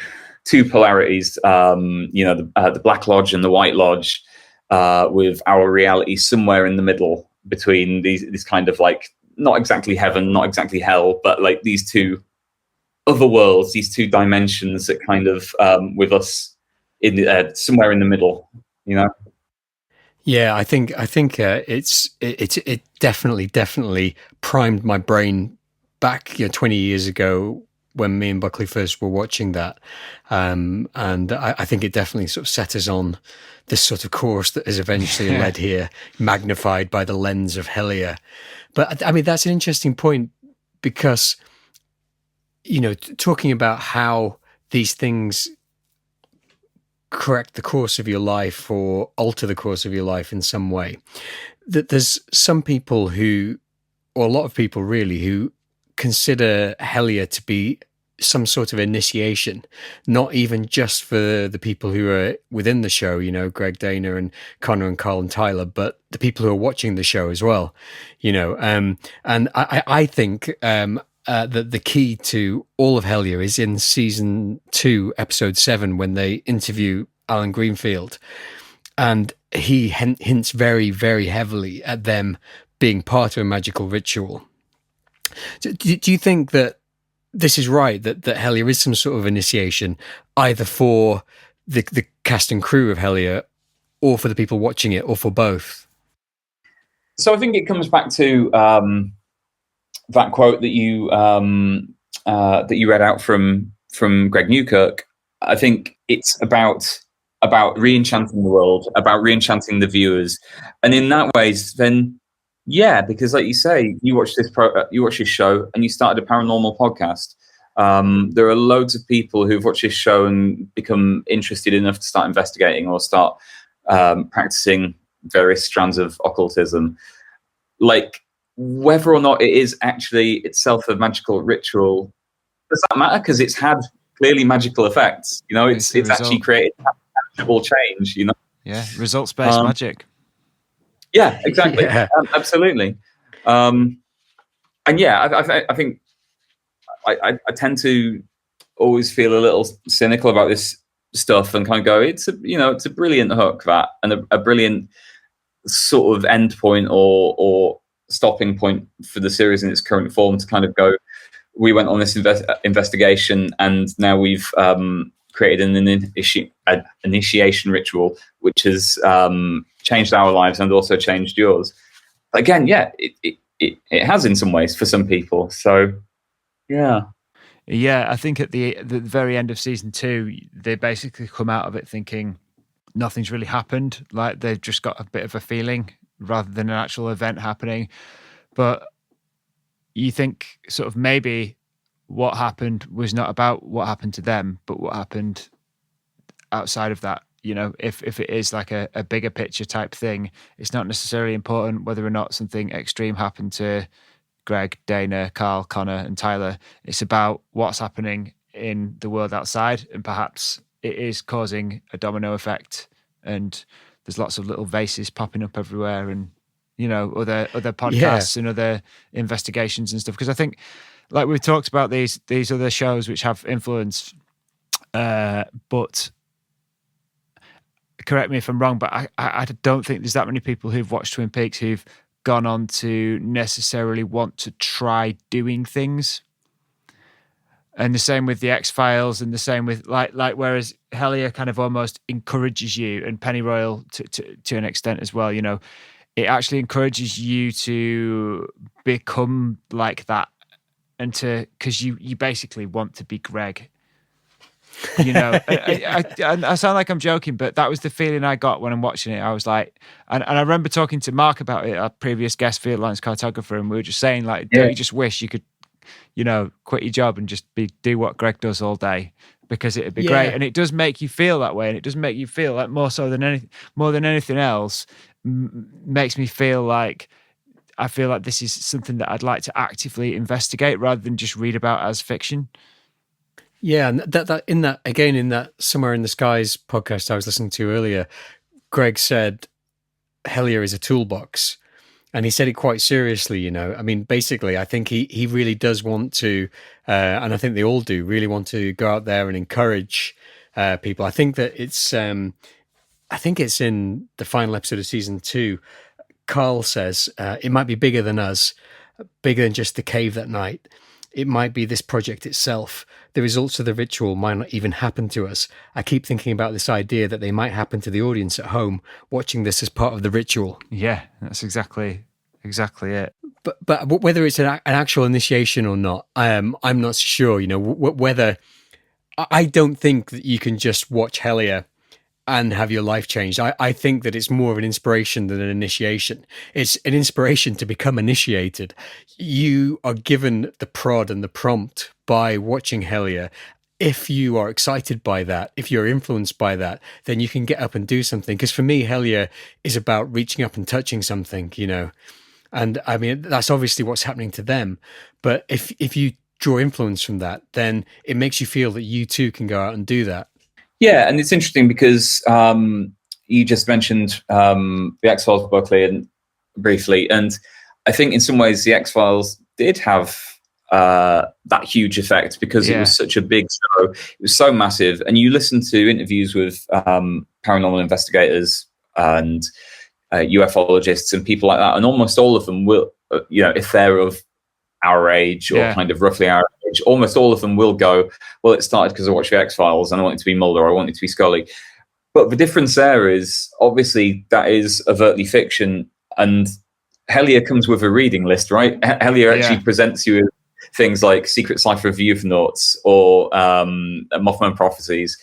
polarities. The Black Lodge and the White Lodge, with our reality somewhere in the middle between these kind of like not exactly heaven, not exactly hell, but like these two other worlds, these two dimensions that kind of with us in somewhere in the middle. Yeah, I think it definitely primed my brain back 20 years ago when me and Buckley first were watching that, and I think it definitely sort of set us on this sort of course that has eventually led here, magnified by the lens of Hellier. But I mean, that's an interesting point because talking about how these things correct the course of your life or alter the course of your life in some way, that there's some people or a lot of people really, who consider Hellier to be some sort of initiation, not even just for the people who are within the show, you know, Greg, Dana, and Connor and Carl and Tyler, but the people who are watching the show as well, you know. And I think that the key to all of Hellier is in season 2, episode 7, when they interview Alan Greenfield, and he hints very, very heavily at them being part of a magical ritual. Do you think that this is right, that Hellier is some sort of initiation, either for the cast and crew of Hellier, or for the people watching it, or for both? So I think it comes back to that quote that you read out from Greg Newkirk. I think it's about re-enchanting the world, about re-enchanting the viewers, and in that ways, then. Yeah, because like you say, you watch this show and you started a paranormal podcast. There are loads of people who've watched this show and become interested enough to start investigating or start practicing various strands of occultism. Like, whether or not it is actually itself a magical ritual, does that matter? Because it's had clearly magical effects. You know, it's actually created tangible change. You know, results-based magic. Yeah, exactly. Yeah. Absolutely. And yeah, I think I tend to always feel a little cynical about this stuff and kind of go, it's a brilliant hook, that, and a brilliant sort of end point or stopping point for the series in its current form, to kind of go, we went on this investigation and now we've created an initiation ritual, which has changed our lives and also changed yours. But again, yeah, it has in some ways for some people. So, yeah. Yeah, I think at the very end of season 2, they basically come out of it thinking nothing's really happened. Like, they've just got a bit of a feeling rather than an actual event happening. But you think sort of maybe what happened was not about what happened to them, but what happened outside of that. You know, if it is like a bigger picture type thing, it's not necessarily important whether or not something extreme happened to Greg, Dana, Carl, Connor, and Tyler. It's about what's happening in the world outside, and perhaps it is causing a domino effect. And there's lots of little vases popping up everywhere, and you know, other podcasts and other investigations and stuff. Because I think, like we've talked about these other shows which have influence, but correct me if I'm wrong, but I don't think there's that many people who've watched Twin Peaks who've gone on to necessarily want to try doing things. And the same with the X-Files, and the same with like whereas Hellier kind of almost encourages you, and Pennyroyal to an extent as well, you know, it actually encourages you to become like that, and because you basically want to be Greg. You know, I sound like I'm joking, but that was the feeling I got when I'm watching it. I was like, and I remember talking to Mark about it, our previous guest field lines cartographer, and we were just saying, like, don't you just wish you could, you know, quit your job and just do what Greg does all day, because it'd be great. And it does make you feel that way, and it does make you feel like more than anything else, makes me feel like I feel like this is something that I'd like to actively investigate rather than just read about as fiction. Yeah, and that in that Somewhere in the Skies podcast I was listening to earlier, Greg said Hellier is a toolbox, and he said it quite seriously. You know, I mean, basically, I think he really does want to, and I think they all do, really want to go out there and encourage people. I think that it's in the final episode of season 2. Carl says it might be bigger than us, bigger than just the cave that night. It might be this project itself. The results of the ritual might not even happen to us. I keep thinking about this idea that they might happen to the audience at home watching this as part of the ritual. Yeah, that's exactly it. But whether it's an actual initiation or not, I'm not sure. You know, whether I don't think that you can just watch Hellier and have your life changed. I think that it's more of an inspiration than an initiation. It's an inspiration to become initiated. You are given the prod and the prompt by watching Hellier. If you are excited by that, if you're influenced by that, then you can get up and do something. Because for me, Hellier is about reaching up and touching something, you know. And I mean, that's obviously what's happening to them. But if you draw influence from that, then it makes you feel that you too can go out and do that. Yeah, and it's interesting because you just mentioned the X-Files Buckley and briefly, and I think in some ways the X-Files did have that huge effect because it was such a big show. It was so massive, and you listen to interviews with paranormal investigators and ufologists and people like that, and almost all of them will, if they're of our age or kind of roughly our age, almost all of them will go, well, it started because I watched the X-Files and I wanted to be Mulder or I wanted to be Scully. But the difference there is, obviously, that is overtly fiction, and Hellier comes with a reading list, right? Hellier actually presents you with things like Secret Cipher of Euphonauts or Mothman Prophecies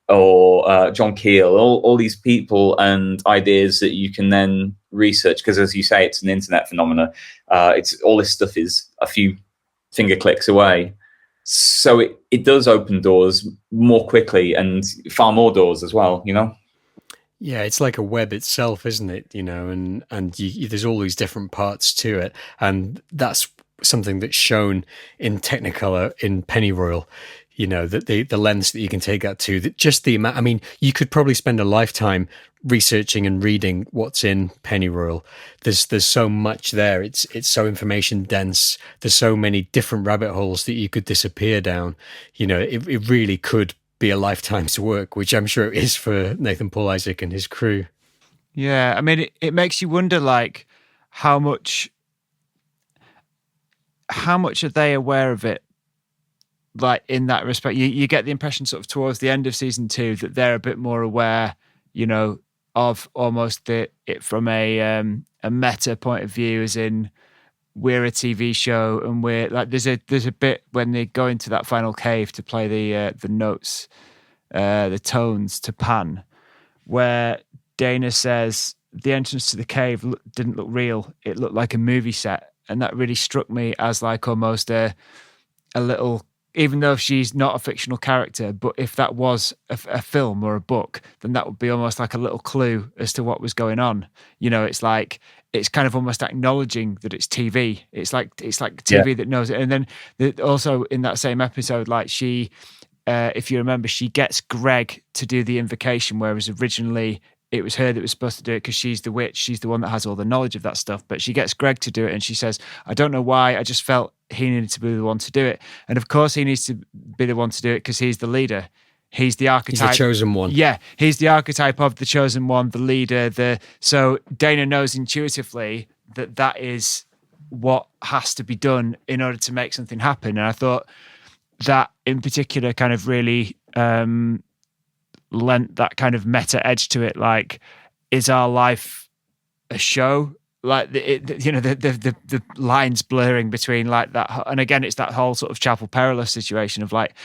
or John Keel, all these people and ideas that you can then research, because as you say, it's an internet phenomena. It's all this stuff is a few finger clicks away. So it does open doors more quickly and far more doors as well, Yeah, it's like a web itself, isn't it? And there's all these different parts to it, and that's something that's shown in Technicolor in Pennyroyal. That the lens that you can take that to, that just the amount. I mean, you could probably spend a lifetime researching and reading what's in Pennyroyal. There's so much there. It's so information dense. There's so many different rabbit holes that you could disappear down. It really could be a lifetime's work, which I'm sure it is for Nathan Paul Isaac and his crew. Yeah, I mean, it makes you wonder, like, how much are they aware of it? Like, in that respect, you get the impression sort of towards the end of season 2 that they're a bit more aware, of almost it from a meta point of view, as in we're a TV show and we're like, there's a bit when they go into that final cave to play the notes, the tones to Pan, where Dana says the entrance to the cave didn't look real. It looked like a movie set. And that really struck me as like almost a little, even though she's not a fictional character, but if that was a film or a book, then that would be almost like a little clue as to what was going on. It's like, it's kind of almost acknowledging that it's TV. It's like TV that knows it. And then also in that same episode, like she, if you remember, she gets Greg to do the invocation, whereas originally it was her that was supposed to do it because she's the witch. She's the one that has all the knowledge of that stuff. But she gets Greg to do it, and she says, I don't know why, I just felt he needed to be the one to do it. And of course he needs to be the one to do it because he's the leader. He's the archetype. He's the chosen one. Yeah, he's the archetype of the chosen one, the leader. So Dana knows intuitively that is what has to be done in order to make something happen. And I thought that in particular kind of really lent that kind of meta edge to it. Like, is our life a show? Like the lines blurring between like that, and again, it's that whole sort of Chapel Perilous situation of like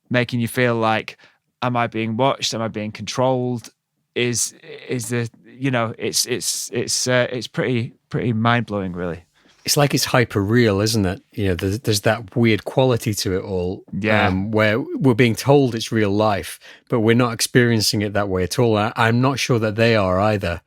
making you feel like, am I being watched? Am I being controlled? Is the it's pretty mind blowing, really. It's like it's hyper real, isn't it? There's that weird quality to it all. Yeah. Where we're being told it's real life, but we're not experiencing it that way at all. I'm not sure that they are either.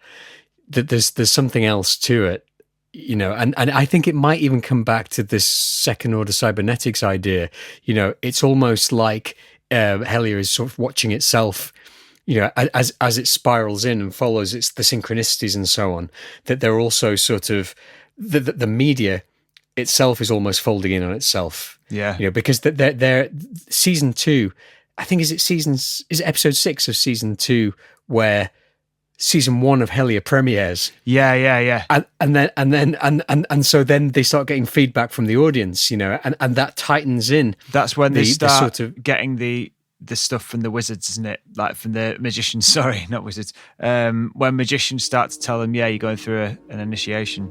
That there's something else to it, and I think it might even come back to this second order cybernetics idea. It's almost like Hellier is sort of watching itself, as it spirals in and follows the synchronicities and so on, that they're also sort of, the media itself is almost folding in on itself. Yeah. Because they're season 2, I think, is it episode 6 of season 2 where season 1 of Hellier premieres. Yeah. And so then they start getting feedback from the audience, and that tightens in. That's when they start sort of getting the stuff from the wizards, isn't it? Like from the magicians. Sorry, not wizards. When magicians start to tell them, yeah, you're going through an initiation.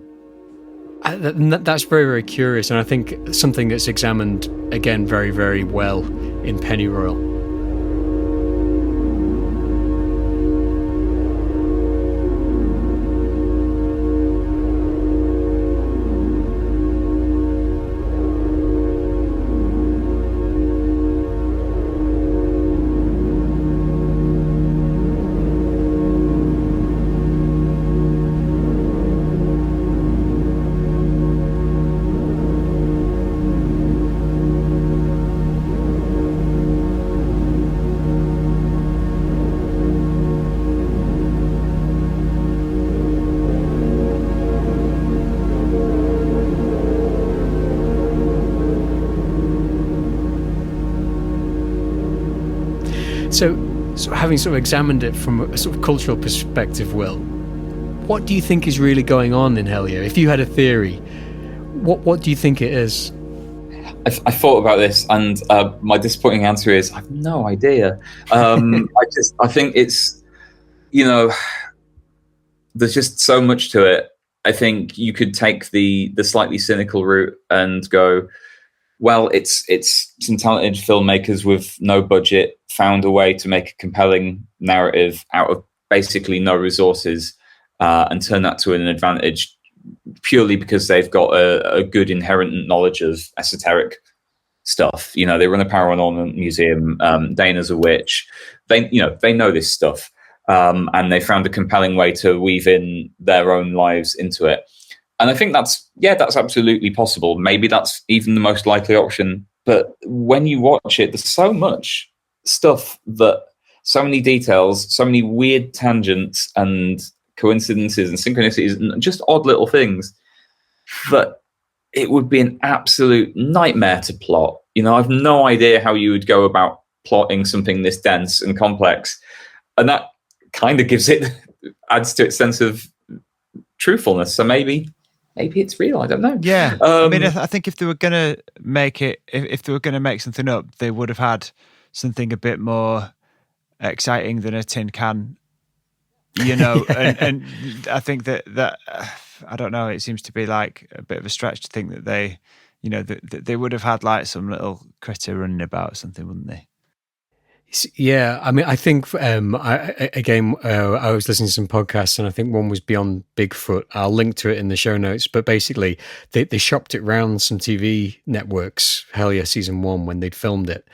That's very, very curious, and I think something that's examined again very, very well in Pennyroyal. So having sort of examined it from a sort of cultural perspective, Will, what do you think is really going on in Hellier? If you had a theory, what do you think it is? I thought about this, and my disappointing answer is I have no idea. I think it's, there's just so much to it. I think you could take the slightly cynical route and go, well, it's some talented filmmakers with no budget found a way to make a compelling narrative out of basically no resources, and turn that to an advantage purely because they've got a good inherent knowledge of esoteric stuff. They run a paranormal museum. Dana's a witch. They know this stuff, and they found a compelling way to weave in their own lives into it. And I think that's absolutely possible. Maybe that's even the most likely option. But when you watch it, there's so much stuff, so many details, so many weird tangents and coincidences and synchronicities and just odd little things, that it would be an absolute nightmare to plot. I've no idea how you would go about plotting something this dense and complex. And that kind of adds to its sense of truthfulness. So maybe it's real. I don't know. Yeah. I think if they were going to make it, if they were going to make something up, they would have had something a bit more exciting than a tin can, and I think that I don't know. It seems to be like a bit of a stretch to think that they, that they would have had like some little critter running about or something, wouldn't they? Yeah, I think I was listening to some podcasts, and I think one was Beyond Bigfoot. I'll link to it in the show notes. But basically, they shopped it round some TV networks, Hellier season 1, when they'd filmed it,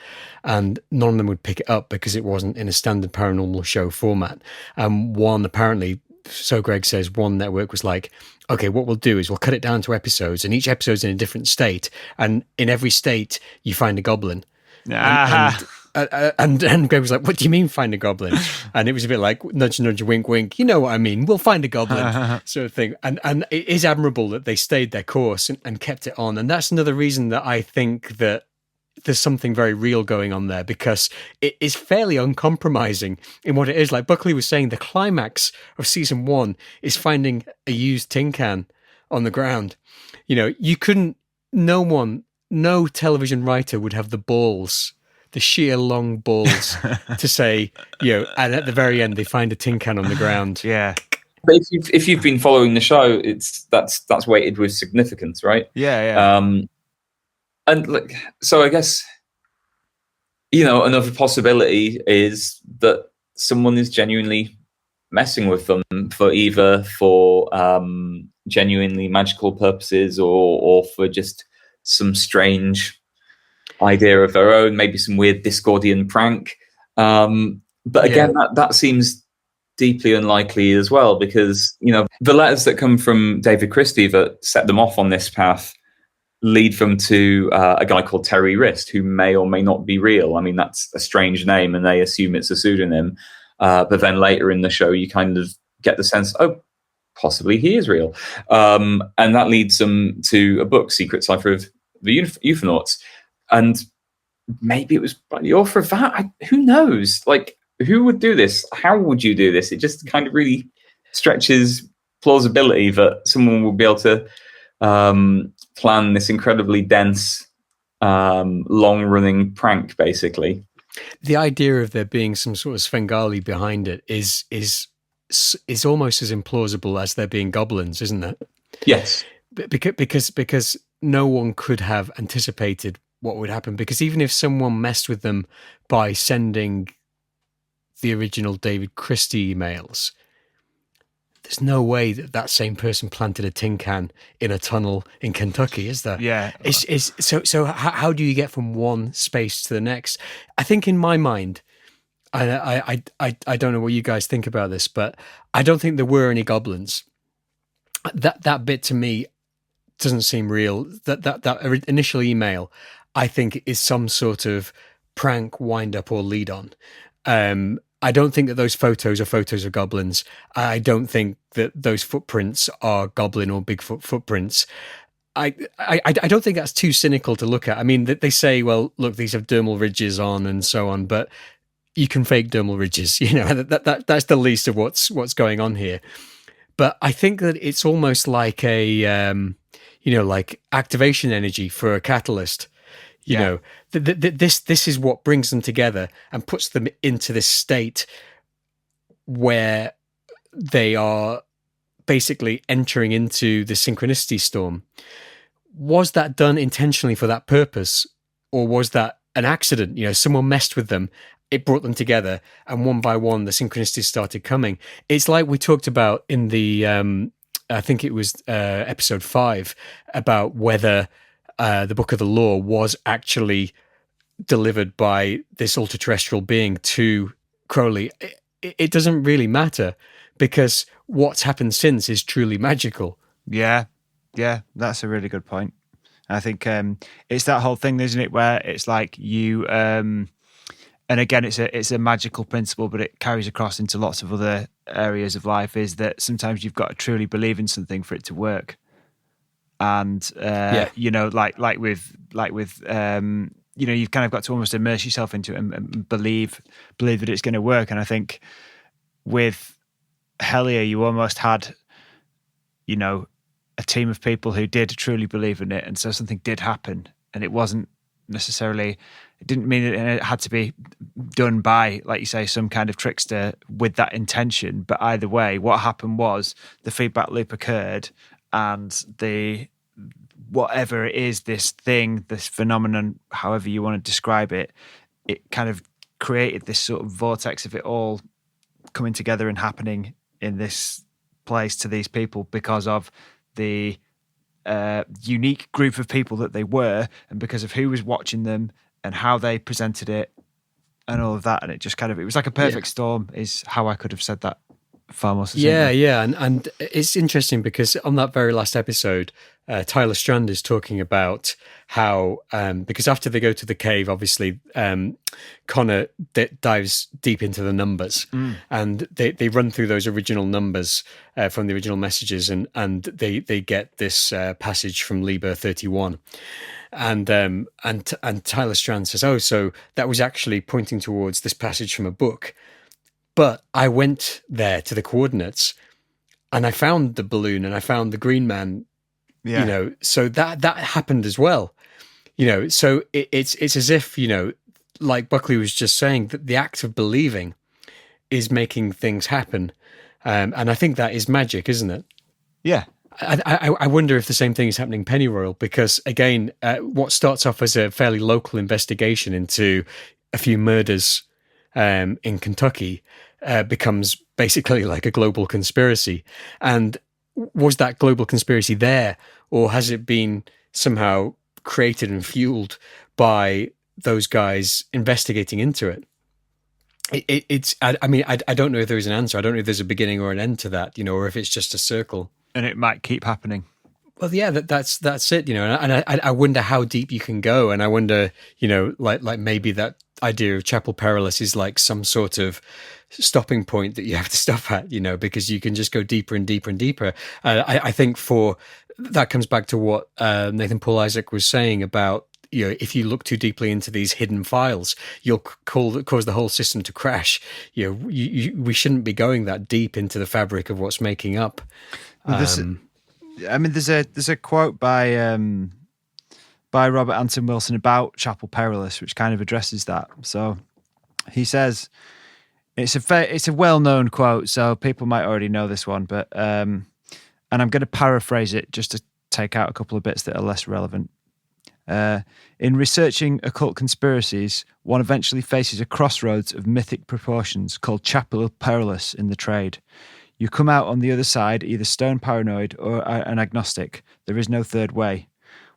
and none of them would pick it up because it wasn't in a standard paranormal show format. One apparently, so Greg says, one network was like, okay, what we'll do is we'll cut it down to episodes, and each episode's in a different state, and in every state you find a goblin. And Greg was like, what do you mean find a goblin? And it was a bit like nudge, nudge, wink, wink. You know what I mean? We'll find a goblin sort of thing. And it is admirable that they stayed their course and kept it on. And that's another reason that I think that there's something very real going on there, because it is fairly uncompromising in what it is. Like Buckley was saying, the climax of season 1 is finding a used tin can on the ground. You couldn't, no television writer would have the balls, the sheer long balls to say, and at the very end they find a tin can on the ground. Yeah. But if you've been following the show, that's weighted with significance, right? Yeah. And look, so I guess another possibility is that someone is genuinely messing with them for genuinely magical purposes, or for just some strange idea of their own, maybe some weird Discordian prank. But again, that seems deeply unlikely as well, because the letters that come from David Christie that set them off on this path lead them to a guy called Terry Wrist, who may or may not be real. I mean, that's a strange name, and they assume it's a pseudonym. But then later in the show, you kind of get the sense, possibly he is real. And that leads them to a book, Secret Cipher of the Euphonauts. And maybe it was by the author of that. Who knows? Like, who would do this? How would you do this? It just kind of really stretches plausibility that someone would be able to plan this incredibly dense, long-running prank, basically. The idea of there being some sort of Svengali behind it is almost as implausible as there being goblins, isn't it? Yes. Because no one could have anticipated what would happen. Because even if someone messed with them by sending the original David Christie emails, there's no way that same person planted a tin can in a tunnel in Kentucky, is there? Yeah. So how do you get from one space to the next? I think in my mind, I don't know what you guys think about this, but I don't think there were any goblins. That bit to me doesn't seem real. That initial email, I think, is some sort of prank, wind up, or lead on. I don't think that those photos are photos of goblins. I don't think that those footprints are goblin or Bigfoot footprints. I don't think that's too cynical to look at. I mean, they say, well, look, these have dermal ridges on and so on, but you can fake dermal ridges. That's the least of what's going on here. But I think that it's almost like a like activation energy for a catalyst. This is what brings them together and puts them into this state where they are basically entering into the synchronicity storm. Was that done intentionally for that purpose, or was that an accident? Someone messed with them, it brought them together, and one by one the synchronicities started coming. It's like we talked about in the I think it was episode 5 about whether the Book of the Law was actually delivered by this ultra-terrestrial being to Crowley. It doesn't really matter, because what's happened since is truly magical. Yeah, that's a really good point. I think it's that whole thing, isn't it, where it's like you, and again, it's a magical principle, but it carries across into lots of other areas of life, is that sometimes you've got to truly believe in something for it to work. And, like with you've kind of got to almost immerse yourself into it and believe that it's going to work. And I think with Hellier, you almost had, a team of people who did truly believe in it, and so something did happen, and it wasn't necessarily, it didn't mean it had to be done by, like you say, some kind of trickster with that intention. But either way, what happened was the feedback loop occurred, and the whatever it is, this thing, this phenomenon, however you want to describe it, it kind of created this sort of vortex of it all coming together and happening in this place to these people because of the unique group of people that they were, and because of who was watching them and how they presented it and all of that. And it just kind of, it was like a perfect storm, is how I could have said that far more succinctly. Yeah. And it's interesting because on that very last episode, Tyler Strand is talking about how, because after they go to the cave, obviously, Connor dives deep into the numbers, and they run through those original numbers from the original messages, and they get this passage from Liber 31. And Tyler Strand says, "Oh, so that was actually pointing towards this passage from a book. But I went there to the coordinates, and I found the balloon, and I found the green man." Yeah. So that happened as well. So it's as if, like Buckley was just saying, that the act of believing is making things happen, and I think that is magic, isn't it? Yeah. I wonder if the same thing is happening in Pennyroyal, because again, what starts off as a fairly local investigation into a few murders in Kentucky becomes basically like a global conspiracy. And was that global conspiracy there, or has it been somehow created and fueled by those guys investigating into it? I don't know if there is an answer. I don't know if there's a beginning or an end to that, or if it's just a circle. And it might keep happening. Well, yeah, that's it, and I wonder how deep you can go, and I wonder, like maybe that idea of Chapel Perilous is like some sort of stopping point that you have to stop at, because you can just go deeper and deeper and deeper. I think that comes back to what Nathan Paul Isaac was saying about, if you look too deeply into these hidden files, you'll cause the whole system to crash. We shouldn't be going that deep into the fabric of what's making up. There's a quote by Robert Anton Wilson about Chapel Perilous, which kind of addresses that. So he says, it's a well-known quote, so people might already know this one, but and I'm going to paraphrase it just to take out a couple of bits that are less relevant. In researching occult conspiracies, one eventually faces a crossroads of mythic proportions called Chapel Perilous in the trade. You come out on the other side either stone paranoid or an agnostic. There is no third way.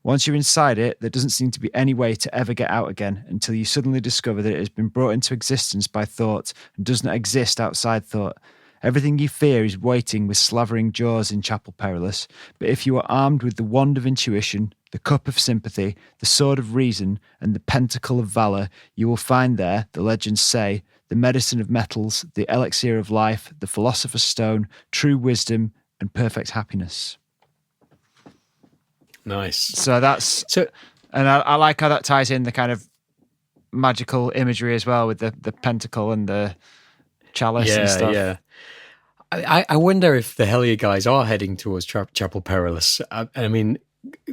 Once you're inside it, there doesn't seem to be any way to ever get out again until you suddenly discover that it has been brought into existence by thought and does not exist outside thought. Everything you fear is waiting with slavering jaws in Chapel Perilous, but if you are armed with the wand of intuition, the cup of sympathy, the sword of reason, and the pentacle of valour, you will find there, the legends say, the medicine of metals, the elixir of life, the philosopher's stone, true wisdom, and perfect happiness. Nice. So and I like how that ties in the kind of magical imagery as well with the pentacle and the chalice and stuff. Yeah. I wonder if the Hellier guys are heading towards Chapel Perilous. I mean,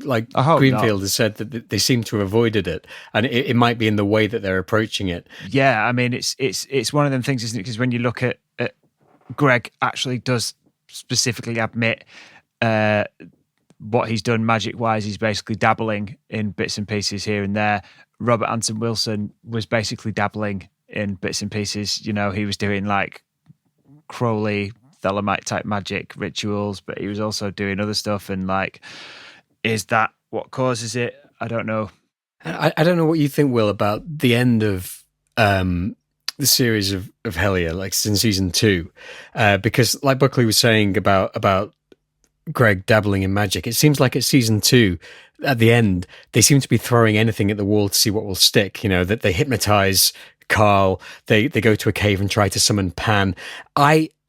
like I hope Greenfield not. has said that they seem to have avoided it, and it might be in the way that they're approaching it. Yeah, I mean, it's one of them things, isn't it? Because when you look at Greg actually does specifically admit what he's done magic-wise. He's basically dabbling in bits and pieces here and there. Robert Anton Wilson was basically dabbling in bits and pieces. You know, he was doing like Crowley, Thelemite type magic rituals, but he was also doing other stuff. And like, is that what causes it? I don't know. I don't know what you think, Will, about the end of the series of Hellier, like in season 2, because like Buckley was saying about Greg dabbling in magic, it seems like at season 2, at the end, they seem to be throwing anything at the wall to see what will stick. You know, that they hypnotize Carl, they go to a cave and try to summon Pan.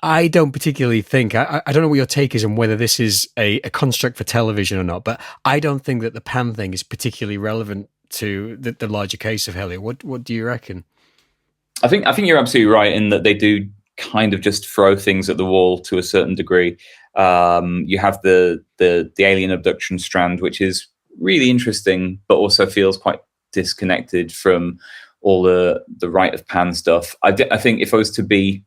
I don't particularly think, I don't know what your take is on whether this is a construct for television or not, but I don't think that the Pan thing is particularly relevant to the larger case of Hellier. What do you reckon? I think you're absolutely right in that they do kind of just throw things at the wall to a certain degree. You have the alien abduction strand, which is really interesting, but also feels quite disconnected from all the Rite of Pan stuff. I think if I was to be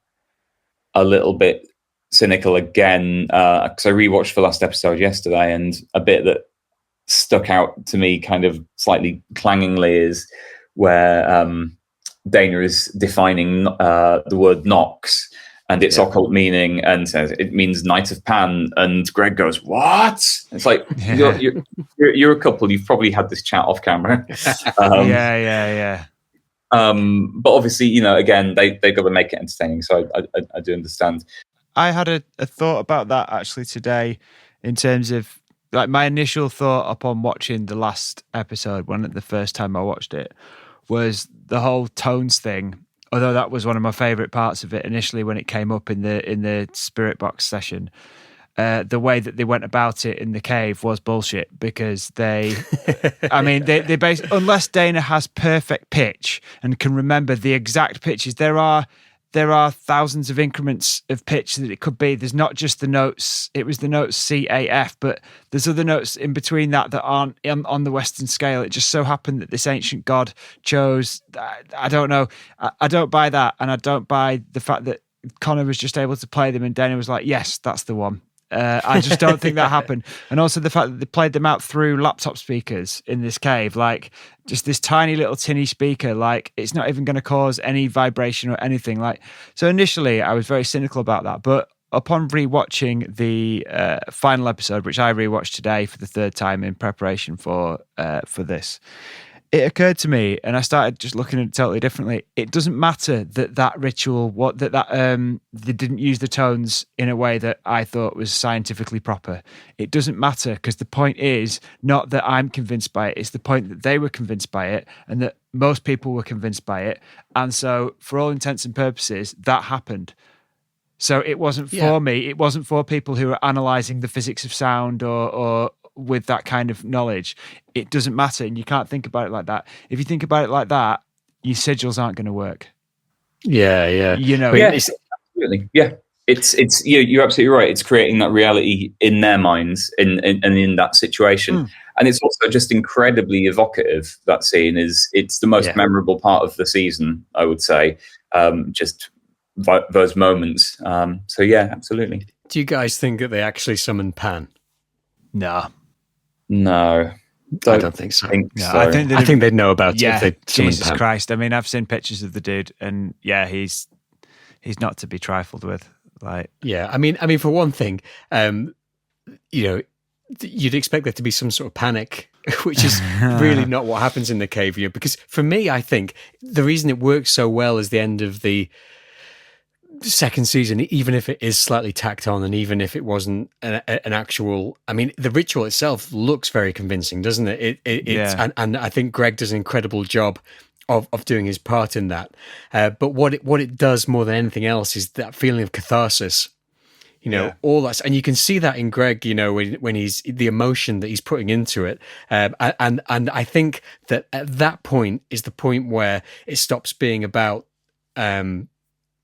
a little bit cynical again, because I rewatched the last episode yesterday, and a bit that stuck out to me kind of slightly clangingly is where Dana is defining the word Nox and its occult meaning, and says it means Knight of Pan, and Greg goes, "What?" It's like you're a couple. You've probably had this chat off camera. Yeah. But obviously, you know, again, they got to make it entertaining. So I do understand. I had a thought about that actually today, in terms of like my initial thought upon watching the last episode, the first time I watched it, was the whole tones thing. Although that was one of my favourite parts of it initially when it came up in the Spirit Box session. The way that they went about it in the cave was bullshit, because they unless Dana has perfect pitch and can remember the exact pitches, there are thousands of increments of pitch that it could be. There's not just the notes. It was the notes C, A, F, but there's other notes in between that aren't on the Western scale. It just so happened that this ancient god chose, I don't know. I don't buy that. And I don't buy the fact that Connor was just able to play them and Dana was like, yes, that's the one. I just don't think that happened. And also the fact that they played them out through laptop speakers in this cave, like just this tiny little tinny speaker, like it's not even going to cause any vibration or anything. Like, so initially I was very cynical about that, but upon rewatching the final episode, which I rewatched today for the third time in preparation for this, it occurred to me, and I started just looking at it totally differently. It doesn't matter that ritual, they didn't use the tones in a way that I thought was scientifically proper. It doesn't matter, because the point is not that I'm convinced by it. It's the point that they were convinced by it, and that most people were convinced by it. And so, for all intents and purposes, that happened. So it wasn't for me. It wasn't for people who are analysing the physics of sound or with that kind of knowledge. It doesn't matter, and you can't think about it like that. If you think about it like that, your sigils aren't going to work. Yeah. You know, Absolutely. Yeah, it's you're absolutely right. It's creating that reality in their minds and in that situation, and it's also just incredibly evocative. That scene it's the most memorable part of the season, I would say. Just those moments. So yeah, absolutely. Do you guys think that they actually summoned Pan? No. I don't think so. So. I think they'd know about it if they summoned Jesus Pan. Christ. I mean, I've seen pictures of the dude, and he's not to be trifled with. Like, yeah, I mean, for one thing, you'd expect there to be some sort of panic, which is really not what happens in the cave. Because for me, I think the reason it works so well is the end of the second season, even if it is slightly tacked on, and even if it wasn't an actual, I mean, the ritual itself looks very convincing, doesn't it? And I think Greg does an incredible job of doing his part in that. But what it does more than anything else is that feeling of catharsis. you know, all that, and you can see that in Greg, you know, when he's the emotion that he's putting into it, and I think that at that point is the point where it stops being about the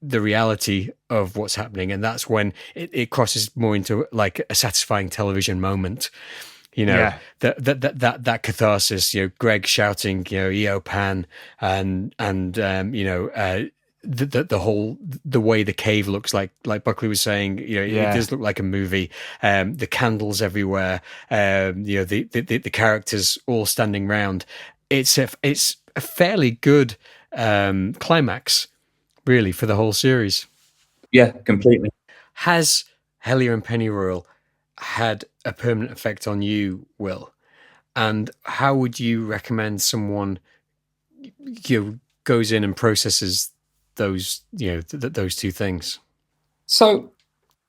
reality of what's happening, and that's when it crosses more into like a satisfying television moment. You know, that catharsis. You know, Greg shouting, you know, "EO Pan," and you know. The whole the way the cave looks like Buckley was saying, you know, it does look like a movie. The candles everywhere, you know, the characters all standing round. It's a fairly good climax, really, for the whole series. Yeah, completely. Has Hellier and Pennyroyal had a permanent effect on you, Will? And how would you recommend someone, you know, goes in and processes those, you know, those two things? So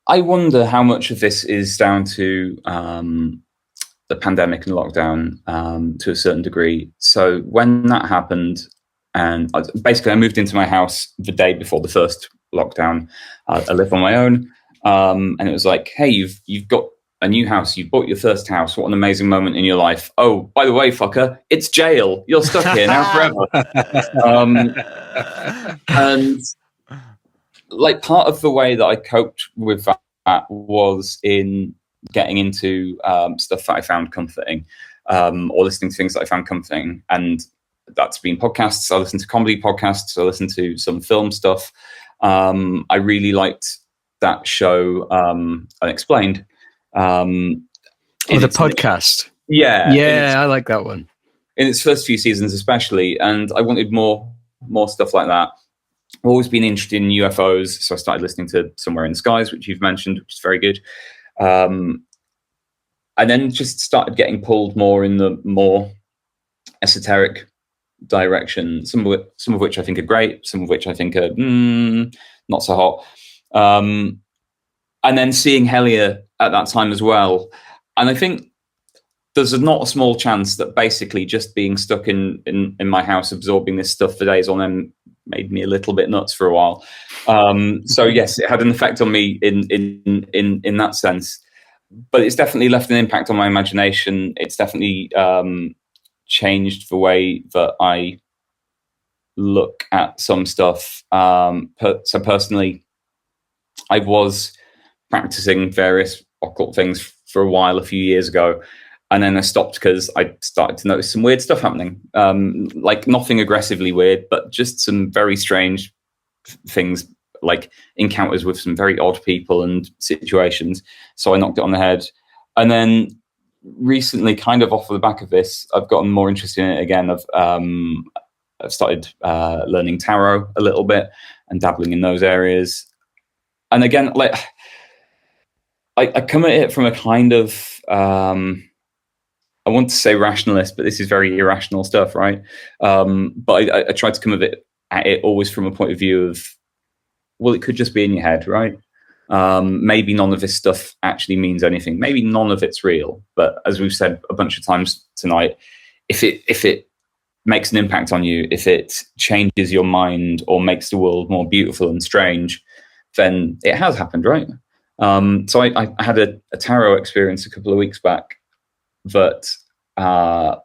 I wonder how much of this is down to the pandemic and lockdown to a certain degree. So when that happened, and basically I moved into my house the day before the first lockdown. I live on my own, and it was like, hey, you've got a new house. You've bought your first house. What an amazing moment in your life. Oh, by the way, fucker, it's jail. You're stuck here now forever. And like part of the way that I coped with that was in getting into stuff that I found comforting, or listening to things that I found comforting. And that's been podcasts. I listen to comedy podcasts. I listen to some film stuff. I really liked that show, Unexplained. The podcast. Yeah, I like that one. In its first few seasons, especially, and I wanted more stuff like that. I've always been interested in UFOs, so I started listening to Somewhere in the Skies, which you've mentioned, which is very good. And then just started getting pulled more in the more esoteric direction. Some of which I think are great, some of which I think are not so hot. And then seeing Hellier at that time as well. And I think there's not a small chance that basically just being stuck in my house, absorbing this stuff for days on end, made me a little bit nuts for a while. So yes, it had an effect on me in that sense. But it's definitely left an impact on my imagination. It's definitely changed the way that I look at some stuff. So personally, I was practicing various occult things for a while a few years ago, and then I stopped because I started to notice some weird stuff happening. Like nothing aggressively weird, but just some very strange things, like encounters with some very odd people and situations. So I knocked it on the head. And then recently, kind of off the back of this, I've gotten more interested in it again. I've started learning tarot a little bit and dabbling in those areas. And again, like I come at it from a kind of I want to say rationalist, but this is very irrational stuff, right? But I try to come at it always from a point of view of, well, it could just be in your head, right? Maybe none of this stuff actually means anything. Maybe none of it's real. But as we've said a bunch of times tonight, if it makes an impact on you, if it changes your mind or makes the world more beautiful and strange, then it has happened, right? So I had a tarot experience a couple of weeks back that,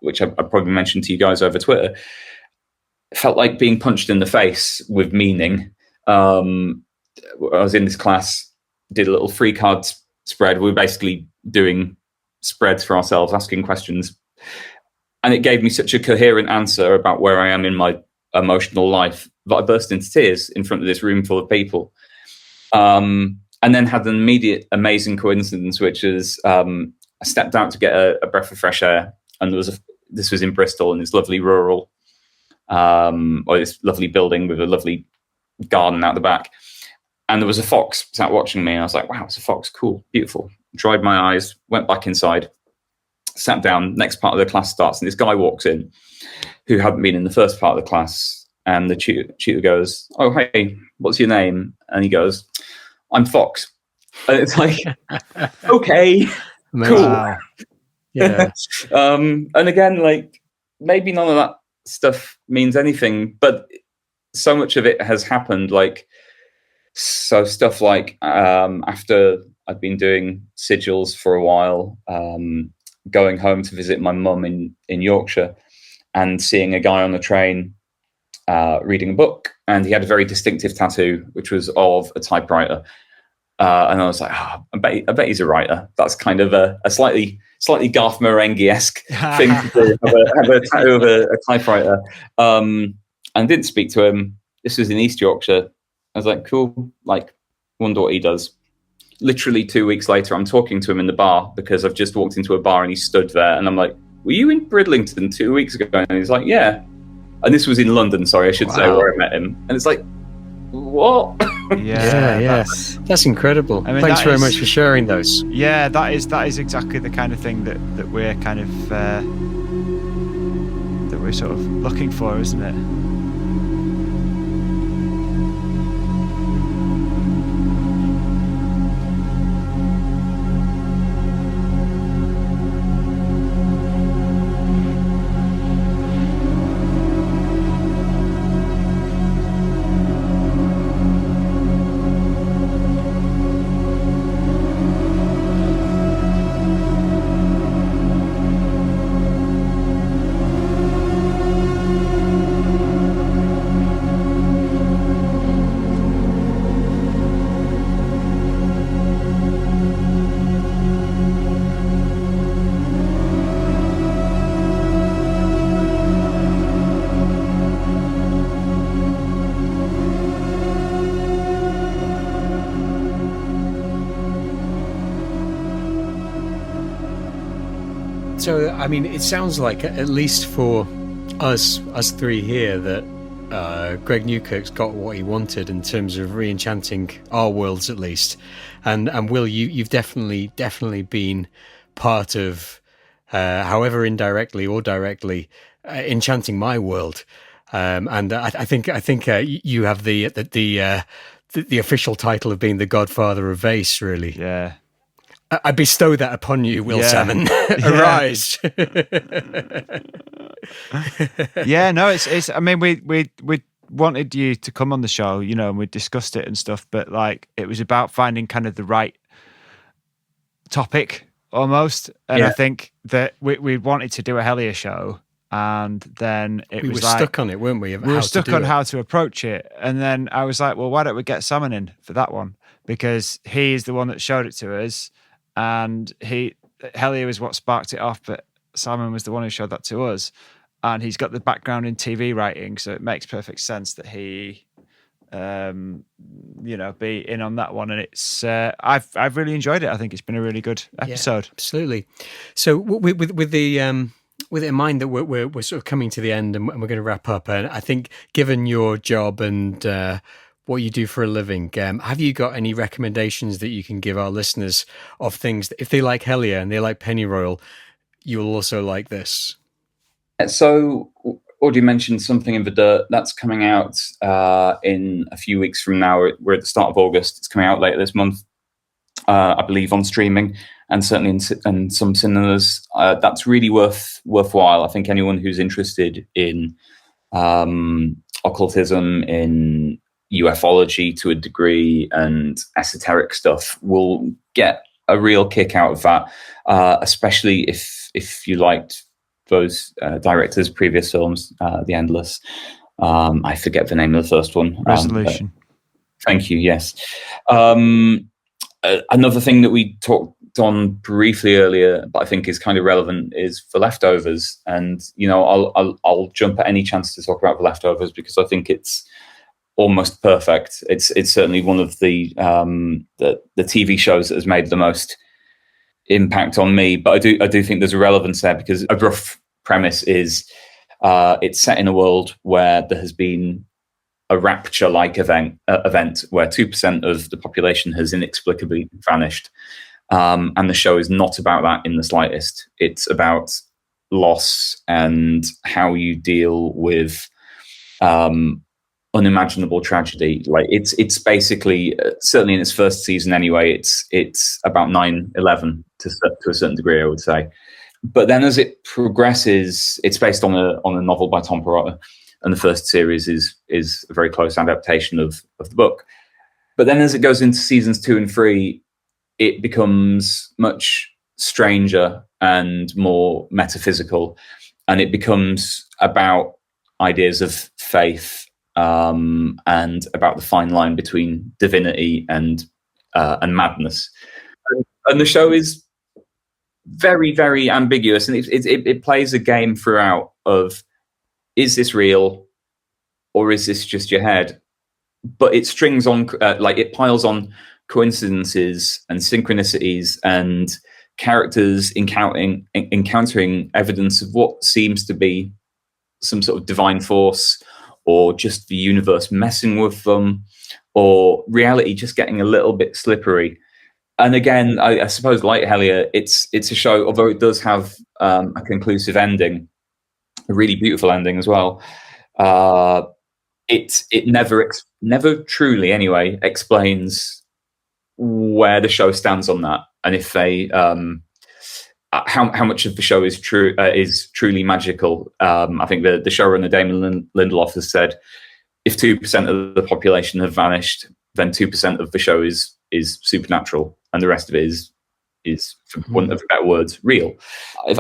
which I probably mentioned to you guys over Twitter, felt like being punched in the face with meaning. I was in this class, did a little free cards spread. We were basically doing spreads for ourselves, asking questions. And it gave me such a coherent answer about where I am in my emotional life that I burst into tears in front of this room full of people. And then had an immediate amazing coincidence, which is I stepped out to get a breath of fresh air. And this was in Bristol, in this lovely rural, or this lovely building with a lovely garden out the back. And there was a fox sat watching me. And I was like, wow, it's a fox. Cool, beautiful. Dried my eyes, went back inside, sat down. Next part of the class starts. And this guy walks in who hadn't been in the first part of the class. And the tutor goes, oh, hey, what's your name? And he goes, I'm Fox. And it's like, okay, cool. Wow. Yeah. And again, like, maybe none of that stuff means anything, but so much of it has happened. Like, so stuff like after I'd been doing sigils for a while, going home to visit my mum in Yorkshire, and seeing a guy on the train reading a book, and he had a very distinctive tattoo, which was of a typewriter. And I was like, I bet he's a writer. That's kind of a slightly Garth Marenghi-esque thing to do, have a tattoo of a typewriter. And didn't speak to him. This was in East Yorkshire. I was like, cool, like, wonder what he does. Literally 2 weeks later, I'm talking to him in the bar, because I've just walked into a bar and he stood there, and I'm like, were you in Bridlington 2 weeks ago? And he's like, yeah. And this was in London, sorry, I should say, where I met him. And it's like, what? Yeah. That's incredible. I mean, thanks very much for sharing those. Yeah, that is exactly the kind of thing that we're kind of that we're sort of looking for, isn't it? So, I mean, it sounds like, at least for us three here, that Greg Newkirk's got what he wanted in terms of re-enchanting our worlds, at least. And Will, you've definitely been part of, however indirectly or directly, enchanting my world. And I think you have the official title of being the godfather of Vayse, really. Yeah. I bestow that upon you, Will Salmon. Arise. Yeah, no, it's. I mean, we wanted you to come on the show, you know, and we discussed it and stuff. But like, it was about finding kind of the right topic almost. And I think that we wanted to do a Hellier show, and then we were stuck on it, weren't we? We were stuck on how to approach it, and then I was like, well, why don't we get Salmon in for that one, because he is the one that showed it to us. And Hellier was what sparked it off, but Simon was the one who showed that to us. And he's got the background in TV writing, so it makes perfect sense that he, be in on that one. And it's I've really enjoyed it. I think it's been a really good episode. Yeah, absolutely. So with it in mind that we're sort of coming to the end, and we're going to wrap up, and I think, given your job and what you do for a living, have you got any recommendations that you can give our listeners of things that, if they like Hellier and they like Pennyroyal, you'll also like this? So, already mentioned Something in the Dirt. That's coming out in a few weeks from now. We're at the start of August. It's coming out later this month, I believe, on streaming, and certainly in some cinemas. That's really worthwhile. I think anyone who's interested in occultism, in ufology to a degree, and esoteric stuff will get a real kick out of that, especially if you liked those directors' previous films, The Endless. I forget the name of the first one. Resolution. Thank you. Yes. Another thing that we talked on briefly earlier, but I think is kind of relevant, is The Leftovers. And I'll jump at any chance to talk about The Leftovers, because I think it's almost perfect. It's certainly one of the TV shows that has made the most impact on me. But I do think there's a relevance there, because a rough premise is it's set in a world where there has been a rapture-like event where 2% of the population has inexplicably vanished. And the show is not about that in the slightest. It's about loss and how you deal with unimaginable tragedy. Like it's basically, certainly in its first season anyway, it's about 9/11 to a certain degree, I would say. But then as it progresses, it's based on a novel by Tom Perrotta, and the first series is a very close adaptation of the book. But then as it goes into seasons 2 and 3, it becomes much stranger and more metaphysical, and it becomes about ideas of faith, and about the fine line between divinity and madness. And the show is very, very ambiguous, and it plays a game throughout of, is this real or is this just your head? But it strings on, it piles on coincidences and synchronicities and characters encountering evidence of what seems to be some sort of divine force, or just the universe messing with them, or reality just getting a little bit slippery. And again, I suppose, like Hellier, it's a show, although it does have a conclusive ending, a really beautiful ending as well. It never truly, anyway, explains where the show stands on that, and if they how much of the show is truly magical. I think the showrunner Damon Lindelof has said, if 2% of the population have vanished, then 2% of the show is supernatural, and the rest of it is, for want of better words, real.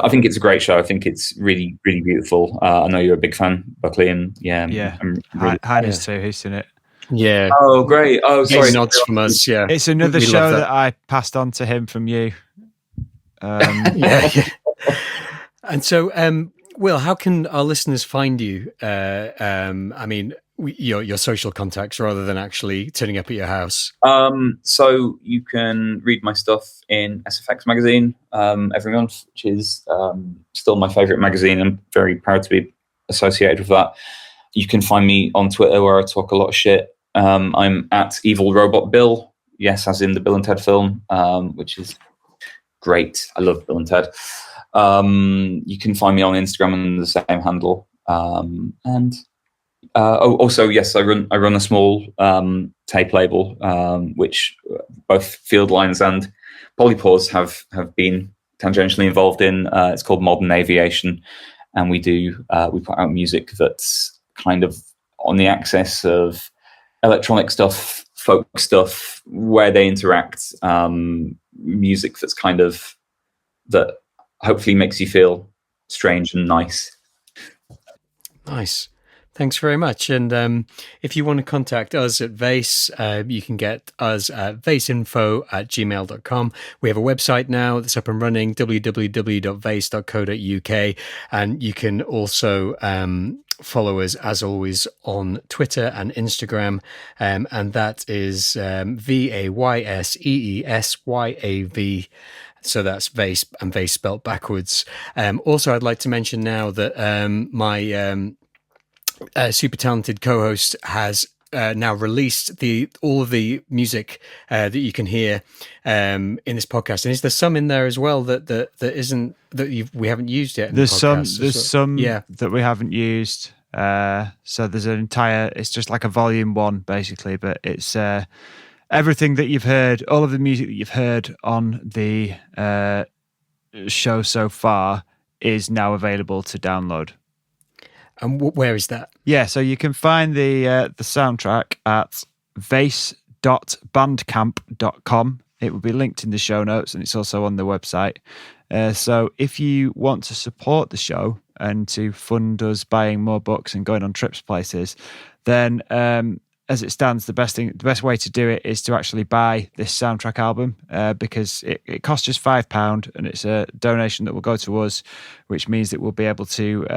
I think it's a great show. I think it's really, really beautiful. I know you're a big fan, Buckley, and Hine is too. Who's seen it? Yeah. Oh, great. Oh, sorry. Nods from us. Yeah. It's another show that I passed on to him from you. Yeah. And so, Will, how can our listeners find you? I mean, your social contacts, rather than actually turning up at your house. So you can read my stuff in SFX magazine every month, which is still my favorite magazine. I'm very proud to be associated with that. You can find me on Twitter, where I talk a lot of shit. I'm at Evil Robot Bill, yes, as in the Bill and Ted film, which is great. I love Bill and Ted. You can find me on Instagram under the same handle. Also, yes, I run a small tape label, which both Field Lines and Polypause have been tangentially involved in. It's called Modern Aviation, and we put out music that's kind of on the axis of electronic stuff, folk stuff, where they interact. Music that's kind of, that hopefully makes you feel strange and nice. Nice. Thanks very much. And if you want to contact us at Vayse, you can get us at vayseinfo@gmail.com. We have a website now that's up and running, www.vayse.co.uk. And you can also follow us, as always, on Twitter and Instagram. And that is VAYSEESYAV. So that's Vayse, and Vayse spelt backwards. Also, I'd like to mention now that my super talented co-host has now released all of the music that you can hear in this podcast. And is there some in there as well that isn't, that we haven't used yet? There's some that we haven't used. So there's an entire, it's just like a volume 1 basically, but it's everything that you've heard, all of the music that you've heard on the show so far is now available to download. And where is that? Yeah, so you can find the soundtrack at vayse.bandcamp.com. It will be linked in the show notes, and it's also on the website. So if you want to support the show and to fund us buying more books and going on trips places, then as it stands, the best way to do it is to actually buy this soundtrack album, because it costs just £5, and it's a donation that will go to us, which means that we'll be able to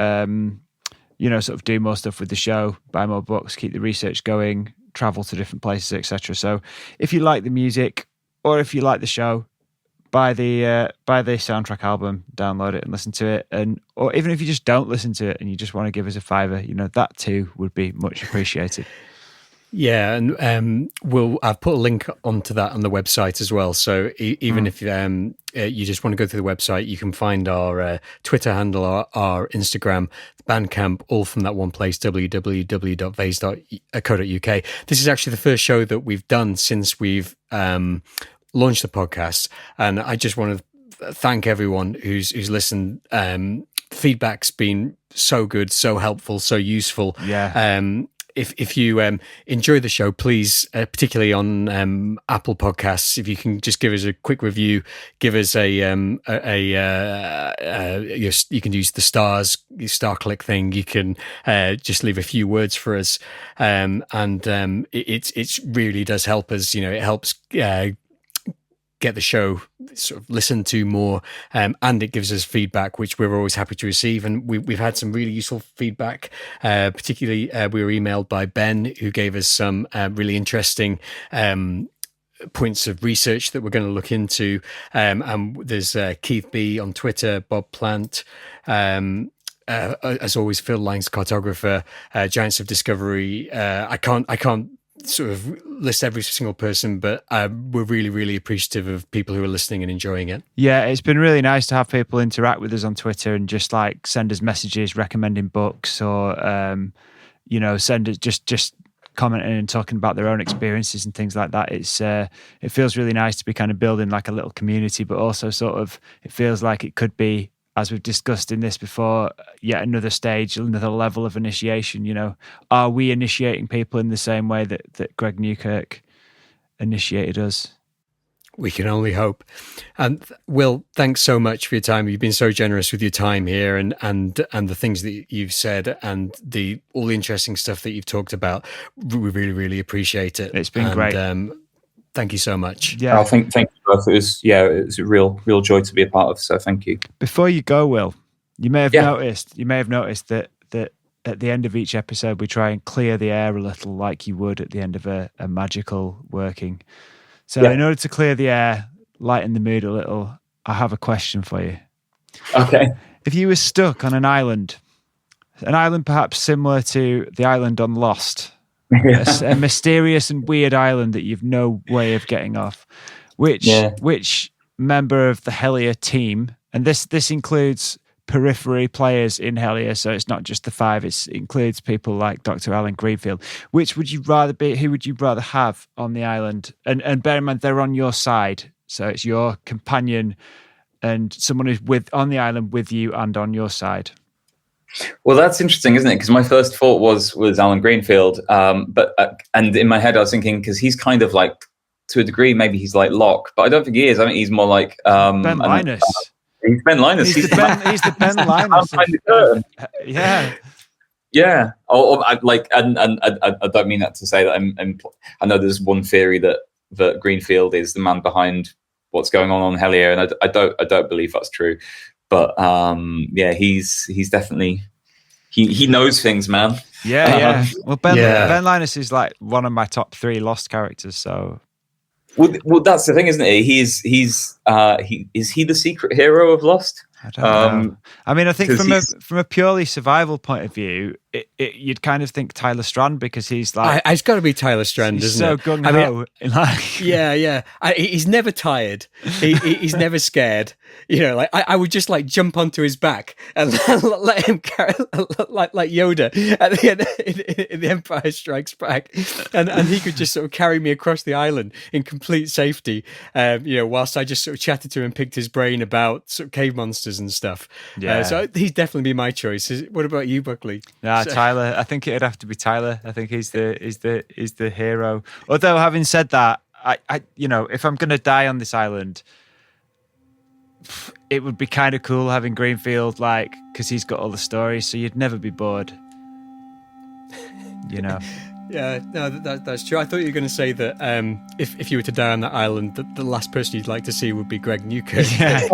sort of do more stuff with the show, buy more books, keep the research going, travel to different places, etc. So if you like the music, or if you like the show, buy the soundtrack album, download it and listen to it. Or even if you just don't listen to it and you just want to give us a £5, that too would be much appreciated. Yeah, and I've put a link onto that on the website as well. So even if you just want to go to the website, you can find our Twitter handle, our Instagram, Bandcamp, all from that one place, www.vayse.co.uk. This is actually the first show that we've done since we've launched the podcast, and I just want to thank everyone who's listened. Feedback's been so good, so helpful, so useful. Yeah. if you enjoy the show, please, particularly on Apple Podcasts, if you can just give us a quick review, give us you can use the star click thing. You can just leave a few words for us, and it really does help us. It helps get the show sort of listened to more, and it gives us feedback, which we're always happy to receive. And we've had some really useful feedback. Particularly, we were emailed by Ben, who gave us some really interesting points of research that we're going to look into. And there's Keith B on Twitter, Bob Plant. As always, Phil Lang's cartographer, Giants of Discovery. I can't sort of list every single person, but we're really, really appreciative of people who are listening and enjoying it. Yeah, it's been really nice to have people interact with us on Twitter and just like send us messages recommending books, or send us just commenting and talking about their own experiences and things like that. It feels really nice to be kind of building like a little community, but also sort of it feels like it could be, as we've discussed in this before, yet another stage, another level of initiation. Are we initiating people in the same way that Greg Newkirk initiated us? We can only hope. And Will, thanks so much for your time. You've been so generous with your time here, and the things that you've said, and all the interesting stuff that you've talked about. We really, really appreciate it. It's been great. Thank you so much. Yeah, thank you both. It was a real joy to be a part of. So thank you. Before you go, Will, you may have noticed that at the end of each episode we try and clear the air a little, like you would at the end of a magical working. So in order to clear the air, lighten the mood a little, I have a question for you. Okay. If you were stuck on an island perhaps similar to the island on Lost. A mysterious and weird island that you've no way of getting off. Which member of the Hellier team, and this includes periphery players in Hellier, so it's not just the 5, it includes people like Dr. Alan Greenfield. Which would you rather be? Who would you rather have on the island? And bear in mind, they're on your side, so it's your companion and someone who's on the island with you and on your side. Well, that's interesting, isn't it? Because my first thought was Alan Greenfield, but and in my head I was thinking, because he's kind of like, to a degree, maybe he's like Locke, but I don't think he is. I mean, he's more like Ben Linus. He's Ben Linus. He's the Ben Linus. Yeah. I don't mean that to say that I know there's one theory that Greenfield is the man behind what's going on Hellier, and I don't believe that's true. But he's definitely he knows things, man. Yeah. Well, Ben Linus is like one of my top 3 Lost characters. So, well, that's the thing, isn't it? Is he the secret hero of Lost? I don't know. I mean, I think from a purely survival point of view, you'd kind of think Tyler Strand, because he's like... It's got to be Tyler Strand, isn't it? So gung-ho. He's never tired. He's never scared. I would just like jump onto his back and let him carry, like Yoda at the end in The Empire Strikes Back, and he could just sort of carry me across the island in complete safety. Whilst I just sort of chatted to him and picked his brain about sort of cave monsters and stuff. Yeah. So he'd definitely be my choice. What about you, Buckley? Tyler. I think it'd have to be Tyler. I think he's the hero. Although, having said that, I if I'm gonna die on this island, it would be kind of cool having Greenfield, like, because he's got all the stories, so you'd never be bored. Yeah, no, that's true. I thought you were going to say that if you were to die on that island, the last person you'd like to see would be Greg Newkirk. Yeah.